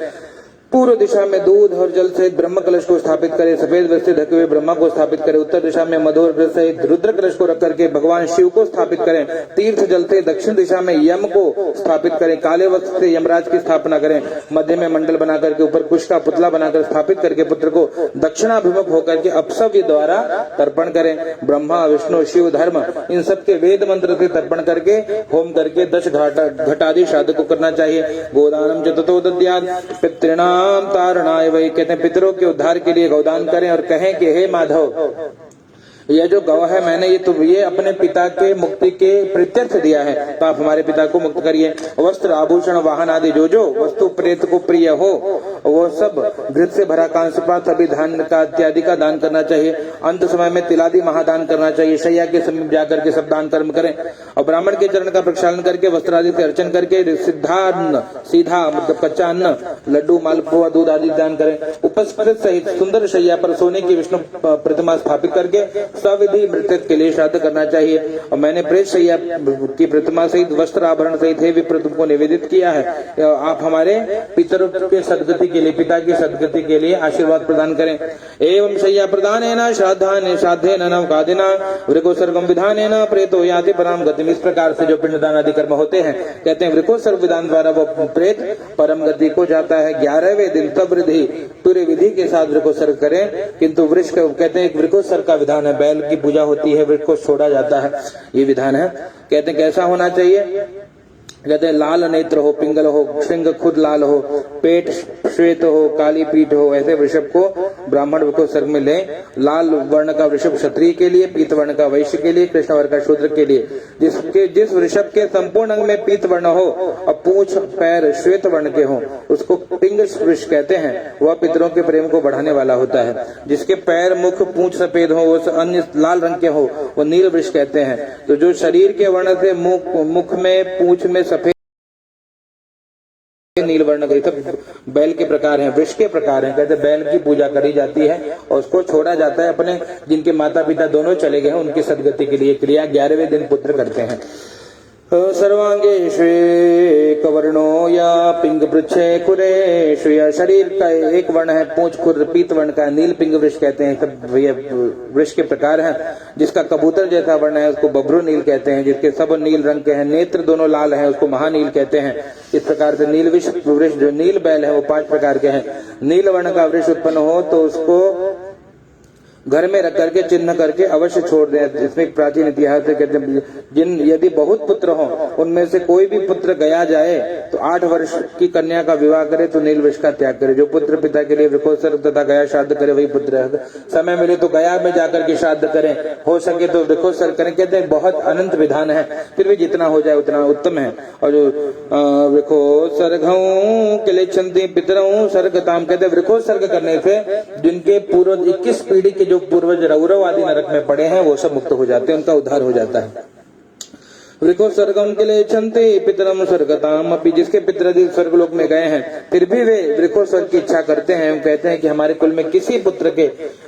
पूर्व दिशा में दूध और जल सहित ब्रह्म कलश को स्थापित करें। सफेद वस्त्र ढके हुए ब्रह्मा को स्थापित करें। उत्तर दिशा में मधुर व्रत सहित रुद्र कलश को रख करके भगवान शिव को स्थापित करें। तीर्थ जल से दक्षिण दिशा में यम को स्थापित करें। काले वस्त्र से यमराज की स्थापना करें। मध्य में मंडल बना करके ऊपर कुश का पुतला बनाकर स्थापित करके पुत्र को दक्षिणाभिमुख होकर के अपसव्य द्वारा तर्पण करें। ब्रह्मा विष्णु शिव धर्म इन सबके वेद मंत्र से तर्पण करके होम करके 10 घटादि श्राद्ध को करना चाहिए। गोदानम चतुर्थो दद्यात् पितॄणां तारणाय वै। कहते हैं पितरों के उद्धार के लिए गौदान करें और कहें कि हे माधव यह जो गौ है मैंने ये अपने पिता के मुक्ति के प्रत्यर्थ दिया है, तो आप हमारे पिता को मुक्त करिए। वस्त्र आभूषण वाहन आदि जो वस्तु प्रेत को प्रिय हो वो सब घृत से भरा कांस्यपात्र सभी धान का इत्यादि का दान करना चाहिए। अंत समय में तिलादि महादान करना चाहिए। शैया के समीप जाकर के सब दान कर्म करें और ब्राह्मण के चरण का प्रक्षालन करके वस्त्रादि से अर्चन करके सिद्धान्न सीधा मतलब कच्चा अन्न लड्डू मालपुआ दूध आदि दान करें। उपस्कृत सहित सुंदर शैया पर सोने की विष्णु प्रतिमा स्थापित करके सविधि मृतक के लिए श्राद्ध करना चाहिए। और मैंने प्रेत शैया की प्रतिमा सहित वस्त्र आभरण सहित हे विप्र तुमको निवेदित किया है। आप हमारे पितरों के सदगति के लिए पिता की सदगति के लिए आशीर्वाद प्रदान करें। एवं शैया प्रदानेन श्राद्धेन नवकादिना वृकोत्सर्गम विधानेन प्रेतो याति पराम गतिम। इस प्रकार से जो पिंडदान आदि कर्म होते हैं कहते हैं वृकोत्सर्ग विधान द्वारा वो प्रेत परम गति को जाता है। 11वें दिन तब विधि पूरे विधि के साथ वृकोत्सर्ग करें। किंतु वृक्ष कहते हैं वृकोत्सर्ग का विधान है, बैल की पूजा होती है, वृक्ष को छोड़ा जाता है, ये विधान है। कहते हैं कैसा होना चाहिए। कहते हैं लाल नेत्र हो, पिंगल हो, श्रृंग खुद लाल हो, पेट श्वेत हो, काली पीठ हो, ऐसे वृषभ को ब्राह्मण वृकोत्सर्ग सर्ग में लें। लाल वर्ण का वृषभ क्षत्रिय के लिए, पीत वर्ण का वैश्य के लिए, कृष्ण वर्ण का शूद्र के लिए। जिस वृषभ के संपूर्ण अंग में पीत वर्ण हो और पूंछ पैर श्वेत वर्ण के हो उसको पिंग वृष कहते हैं। वह पितरों के प्रेम को बढ़ाने वाला होता है। जिसके पैर मुख पूंछ सफेद हो, वो अन्य लाल रंग के हो, वो नील वृष कहते हैं। तो जो शरीर के वर्ण से मुख में पूंछ में सफेद नील वर्ण के सब बैल के प्रकार हैं, वृष के प्रकार हैं। कहते बैल की पूजा करी जाती है और उसको छोड़ा जाता है। अपने जिनके माता पिता दोनों चले गए हैं उनकी सदगति के लिए क्रिया 11वें दिन पुत्र करते हैं। सर्वांगे श्वेत वर्णो या पिंग वृक्षे खुरे श्रेय। शरीर का एक वर्ण है पूंछ खुर पीत वर्ण का, नील पिंग वृक्ष कहते हैं। सब वृक्ष के प्रकार हैं। जिसका कबूतर जैसा वर्ण है उसको बभ्रू नील कहते हैं। जिसके सब नील रंग के हैं, नेत्र दोनों लाल हैं, उसको महानील कहते हैं। इस प्रकार से नील वृक्ष जो नील बैल है वो 5 प्रकार के हैं। नील वर्ण का वृक्ष उत्पन्न हो तो उसको घर में रख करके चिन्ह करके अवश्य छोड़ दें। इसमें प्राचीन इतिहास से कहते हैं यदि बहुत पुत्र हो उनमें से कोई भी पुत्र गया जाए तो 8 वर्ष की कन्या का विवाह करे तो नील वृक्ष का त्याग करे। जो पुत्र पिता के लिए वृकोत्सर्ग तथा गया श्राद्ध करे वही पुत्र है। समय मिले तो गया में जाकर के श्राद्ध करें, हो सके तो वृकोत्सर्ग करें। कहते हैं बहुत अनंत विधान है, फिर भी जितना हो जाए उतना उत्तम है। और जो वृकोत्सर्गं किलेच्छन्ति पितरं सर्गताम कहते हैं वृकोत्सर्ग करने से जिनके पूर्व 21 पीढ़ी के पूर्वज रौरव आदि नरक में पड़े हैं वो सब मुक्त हो जाते हैं, उनका उद्धार हो जाता है। वृकोत्सर्गं किलेच्छन्ति पितरं स्वर्गताम अपि। जिसके पितरादि स्वर्गलोक में गए हैं फिर भी वे वृकोत्सर्ग की इच्छा करते हैं। हम कहते हैं कि हमारे कुल में किसी पुत्र के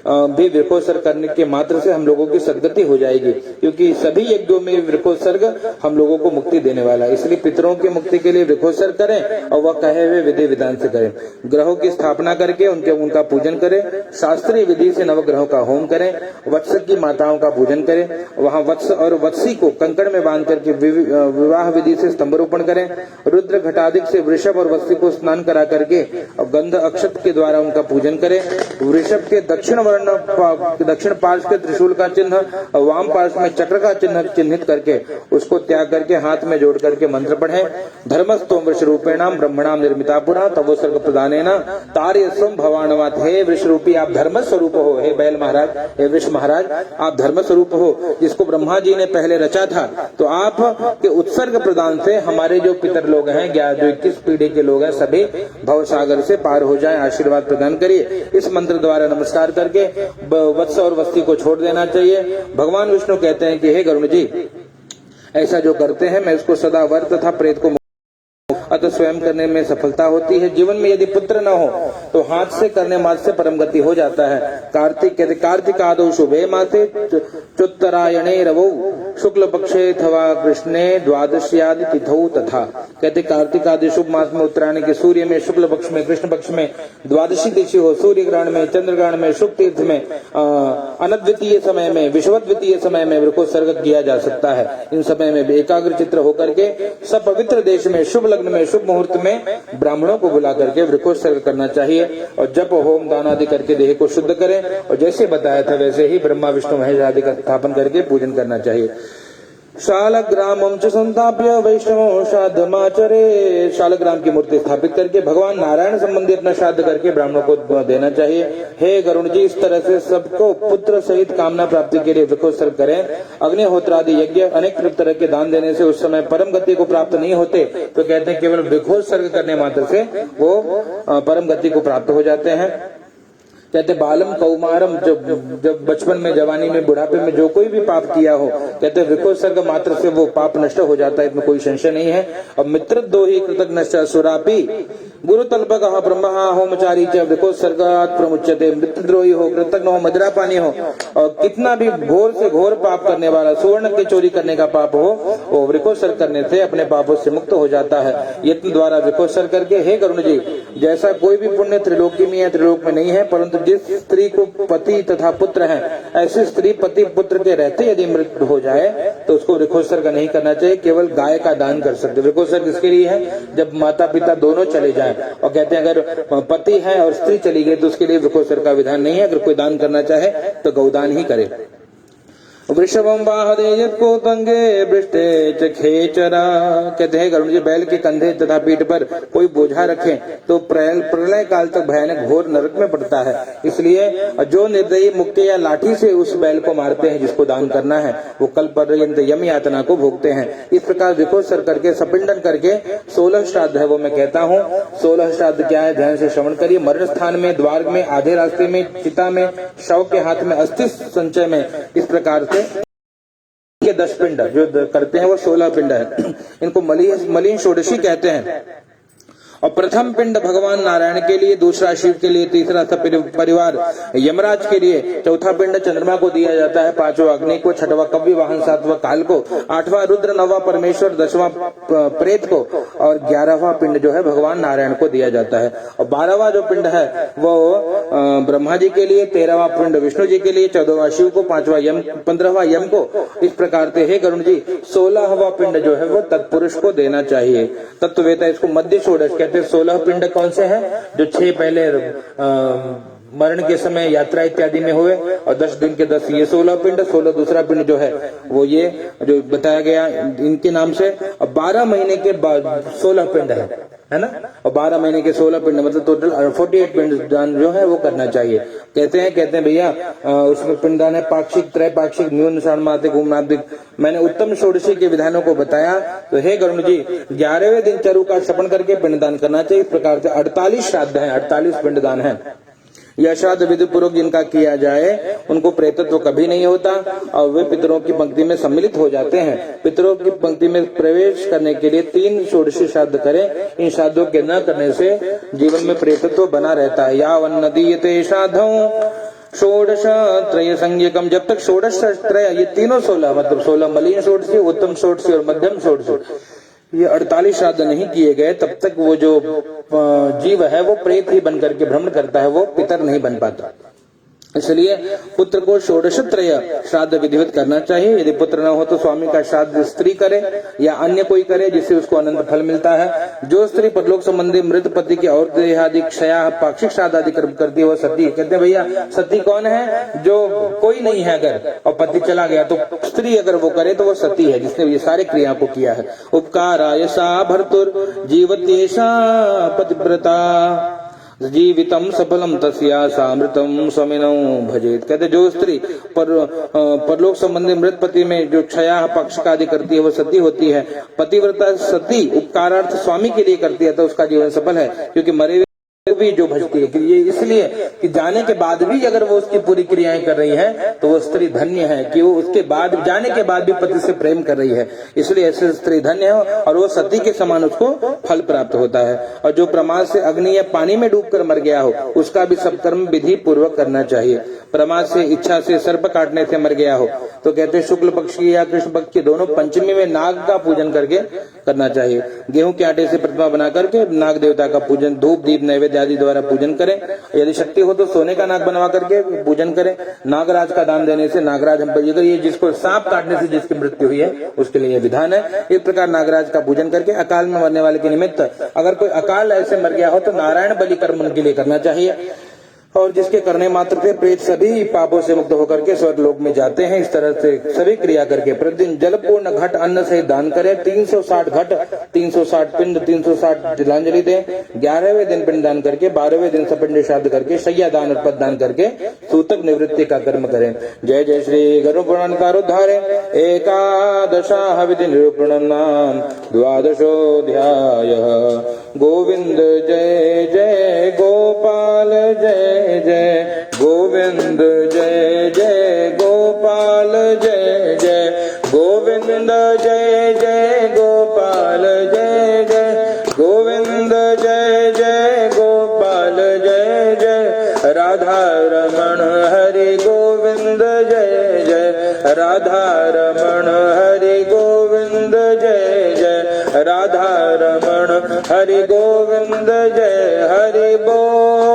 भी वृकोत्सर्ग करने के मात्र से हम लोगों की सद्गति हो जाएगी, क्योंकि सभी यज्ञों में वृकोत्सर्ग हम लोगों को मुक्ति देने वाला है। इसलिए पितरों की मुक्ति के लिए वृकोत्सर्ग करें और वह कहे हुए विधि विधान से करें। ग्रहों की स्थापना करके उनका पूजन करें। शास्त्रीय विधि से नवग्रहों का होम करें। वत्स की माताओं का पूजन करें। वहाँ वत्स और वत्सी को कंकड़ में बांध कि विवाह विधि से स्तंभरोपण करें। रुद्र घटादिक से वृषभ और वत्सी को स्नान करा करके और गंध अक्षत के द्वारा उनका पूजन करें। वृषभ के दक्षिण पार्श्व के त्रिशूल का चिन्ह और वाम पार्श्व में चक्र का चिन्ह चिन्हित करके उसको त्याग करके हाथ में जोड़ करके मंत्र पढ़ें। धर्मस्तोम वृष रूपेणाम ब्रह्मणाम निर्मिता पुरा तवोसर्ग प्रदानेन तार्यस्वम भवानवात। हे वृष रूपी आप धर्म स्वरूप हो। हे बैल महाराज, हे वृष महाराज आप धर्म स्वरूप हो, जिसको ब्रह्मा जी ने पहले रचा था। तो आप के उत्सर्ग प्रदान से हमारे जो पितर लोग हैं जो 21 पीढ़ी के लोग हैं सभी भव सागर से पार हो जाएं। आशीर्वाद प्रदान करिए। इस मंत्र द्वारा नमस्कार करके वत्स और वस्ती को छोड़ देना चाहिए। भगवान विष्णु कहते हैं कि हे गरुण जी ऐसा जो करते हैं मैं उसको सदा वर तथा प्रेत को अतः स्वयं करने में सफलता होती है। जीवन में यदि पुत्र न हो तो हाथ से करने मात्र से परम गति हो जाता है। कार्तिक कहते कार्तिक आदौ शुभे मासे चुत्तरायणे रवौ शुक्ल पक्षे अथवा कृष्णे द्वादश्यादि तिथौ तथा। कहते कार्तिक आदि शुभ मास में उत्तरायण के सूर्य में, शुक्ल पक्ष में, कृष्ण पक्ष में, द्वादशी तिथि हो, सूर्य ग्रहण में, चंद्र ग्रहण में, शुभ तीर्थ में, अनद्वितीय समय में, विषवद्वितीय समय में वृकोत्सर्ग किया जा सकता है। इन समय में एकाग्र चित्र होकर के सब पवित्र देश में शुभ लग्न में शुभ मुहूर्त में ब्राह्मणों को बुला करके वृकोत्सर्ग करना चाहिए। और जप होम दान आदि करके देह को शुद्ध करें और जैसे बताया था वैसे ही ब्रह्मा विष्णु महेश आदि का स्थापन करके पूजन करना चाहिए। शालग्रामं च संस्थाप्य वैष्णवो श्राद्धमाचरे। शालग्राम की मूर्ति स्थापित करके भगवान नारायण संबंधी अपना श्राद्ध करके ब्राह्मणों को देना चाहिए। हे गरुण जी इस तरह से सबको पुत्र सहित कामना प्राप्ति के लिए वृकोत्सर्ग करें। अग्निहोत्र आदि यज्ञ अनेक तरह के दान देने से उस समय परम गति को प्राप्त नहीं होते, तो कहते हैं केवल वृकोत्सर्ग करने मात्र से वो परम गति को प्राप्त हो जाते हैं। कहते बालम कौमारम जब बचपन में, जवानी में, बुढ़ापे में जो कोई भी पाप किया हो कहते वृकोत्सर्ग मात्र से वो पाप नष्ट हो जाता है, इसमें कोई संशय नहीं है। और मित्र दो ही कृतज्ञश्च सुरापी गुरु तल्पक ब्रह्म होमचारी च वृकोत्सर्गात् प्रमुच्यते। मित्रद्रोही हो, कृतज्ञ हो, मदिरा पानी हो और कितना भी घोर से घोर पाप करने वाला, सुवर्ण की चोरी करने का पाप हो, वो वृकोत्सर्ग करने से अपने पापों से मुक्त हो जाता है। यत्न द्वारा वृकोत्सर्ग करके हे गरुण जी जैसा कोई भी पुण्य त्रिलोकी में या त्रिलोक में नहीं है, परंतु जिस स्त्री को पति तथा पुत्र है ऐसी स्त्री पति पुत्र के रहते यदि मृत्यु हो जाए तो उसको वृकोत्सर्ग नहीं करना चाहिए, केवल गाय का दान कर सकते। वृकोत्सर्ग इसके लिए है जब माता पिता दोनों चले जाएं। और कहते हैं अगर पति है और स्त्री चली गई तो उसके लिए वृकोत्सर्ग का विधान नहीं है। अगर कोई दान करना चाहे तो गौदान ही करे। वृषभम वाहदे यत्कोतंगे वृष्टे च खेचरा। कहते हैं गरुड़ जी बैल के कंधे तथा पीठ पर कोई बोझा रखें तो प्रलय काल तक भयानक घोर नरक में पड़ता है। इसलिए जो निर्दयी मुक्के या लाठी से उस बैल को मारते हैं जिसको दान करना है, वो कल पर्यंत यम यातना को भोगते हैं। इस प्रकार विकोत्सर करके सपिंडन करके 16 श्राद्ध है वो मैं कहता हूँ। 16 श्राद्ध क्या है, ध्यान से श्रवण करिए। मरण स्थान में, द्वार में, आधे रास्ते में, चिता में, शव के हाथ में, अस्थि संचय में, इस प्रकार से के 10 पिंड जो करते हैं वो 16 पिंड है। इनको मलिन षोडशी कहते हैं। और प्रथम पिंड भगवान नारायण के लिए, दूसरा शिव के लिए, तीसरा परिवार यमराज के लिए, चौथा पिंड चंद्रमा को दिया जाता है, पांचवा अग्नि को, छठवां कव्य वाहन, सातवां काल को, आठवां रुद्र, नौवां परमेश्वर, 10वां प्रेत को और 11वां पिंड जो है भगवान नारायण को दिया जाता है। और 12वां जो पिंड है वो ब्रह्मा जी के लिए, 13वां पिंड विष्णु जी के लिए, 14वां शिव को, 5वां यम, 15वां यम को। इस प्रकार से हे गरुड़ जी 16वां पिंड जो है वो तत्पुरुष को देना चाहिए। तत्ववेता इसको मध्य षोडश कहते हैं। 16 पिंड कौन से हैं? जो 6 पहले मरण के समय यात्रा इत्यादि में हुए और 10 दिन के 10 ये 16 पिंड। 16 दूसरा पिंड जो है वो ये जो बताया गया इनके नाम से। और 12 महीने के बाद 16 पिंड है ना। और 12 महीने के 16 पिंड मतलब टोटल 48 पिंड दान जो है वो करना चाहिए। कहते हैं भैया उसमें पिंडदान है पाक्षिक, त्रैपाक्षिक, न्यून, षाण्मासिक, उमादिक। मैंने उत्तम षोडशी के विधानों को बताया। तो हे गरुड़ जी 11वें दिन चरु का श्रवण करके पिंडदान करना चाहिए। इस प्रकार से 48 श्राद्ध है, 48 पिंडदान है। यह श्राद्ध विधि पूर्वक जिनका किया जाए उनको प्रेतत्व कभी नहीं होता और वे पितरों की पंक्ति में सम्मिलित हो जाते हैं। पितरों की पंक्ति में प्रवेश करने के लिए 3 षोडशी श्राद्ध करें। इन श्राद्धों के न करने से जीवन में प्रेतत्व बना रहता है। यावन्न नदीयते श्राद्धं षोडश त्रय संज्ञकम। जब तक षोडश त्रय ये तीनों 16 मतलब 16 मलिन षोडशी, उत्तम षोडशी और मध्यम षोडशी ये 48 श्राद्ध नहीं किए गए तब तक वो जो जीव है वो प्रेत ही बन करके भ्रमण करता है, वो पितर नहीं बन पाता। इसलिए पुत्र को षोडशत्रय श्राद्ध विधिवत करना चाहिए। यदि पुत्र न हो तो स्वामी का श्राद्ध स्त्री करे या अन्य कोई करे जिससे उसको अनंत फल मिलता है। जो स्त्री परलोक संबंधी मृत पति के और देहादि क्षया पाक्षिक श्राद्ध आदि करती है वो सती। कहते हैं भैया सती कौन है? जो कोई नहीं है अगर और पति चला गया तो स्त्री अगर वो करे तो वो सती है जिसने ये सारे क्रिया को किया है। उपकाराय सा भर्तुर जीवत्येषा पतिव्रता जीवितम सफलम तस्या सामृतम स्वामिनौ भजेत। कहते जो स्त्री परलोक संबंधी मृत पति में जो क्षया पक्ष आदि करती है वो सती होती है। पतिव्रता सती उपकारार्थ स्वामी के लिए करती है तो उसका जीवन सफल है, क्योंकि मरे भी जो भजती है कि ये इसलिए कि जाने के बाद भी अगर वो उसकी पूरी क्रियाएं कर रही है तो वो स्त्री धन्य है कि वो उसके बाद जाने के बाद भी पति से प्रेम कर रही है। इसलिए ऐसे स्त्री धन्य है और वो सती के समान उसको फल प्राप्त होता है। और जो प्रमाद से अग्नि या पानी में डूबकर मर गया हो उसका भी सब कर्म विधि पूर्वक करना चाहिए। प्रमाद से इच्छा से सर्प काटने से मर गया हो तो कहते हैं शुक्ल पक्ष की या कृष्ण पक्ष की दोनों पंचमी में नाग का पूजन करके करना चाहिए। गेहूं के आटे से प्रतिमा बना करके नाग देवता का पूजन धूप दीप नैवेद्य आदि द्वारा पूजन करें। यदि शक्ति हो तो सोने का नाग बनवा करके पूजन करें। नागराज का दान देने से नागराज हम पर ये जिसको सांप काटने से जिसकी मृत्यु हुई है उसके लिए विधान है। इस प्रकार नागराज का पूजन करके अकाल में मरने वाले के निमित्त अगर कोई अकाल ऐसे मर गया हो तो नारायण बलि कर्म उनके लिए करना चाहिए। और जिसके करने मात्र से प्रेत सभी पापों से मुक्त होकर के स्वर्ग लोक में जाते हैं। इस तरह से सभी क्रिया करके प्रतिदिन जलपूर्ण घट अन्न से दान करें। 360 घट 360 पिंड 360 तिलांजलि दें। 11वें दिन पिंड दान करके 12वें दिन सपिंड श्राद्ध करके शय्या दान और पद दान करके सूतक निवृत्ति का कर्म करें। जय जय श्री गरुड़ पुराण कारोद्धारे एकादशा विधि निरूपण नाम द्वादशोऽध्याय। गोविंद जय जय गोपाल जय जय गोविंद जय जय गोपाल जय जय गोविंद जय जय गोपाल जय जय गोविंद जय जय गोपाल जय जय राधा रमण हरि गोविंद जय जय राधा रमण हरि गोविंद जय जय राधा रमण हरि गोविंद जय हरि बोल।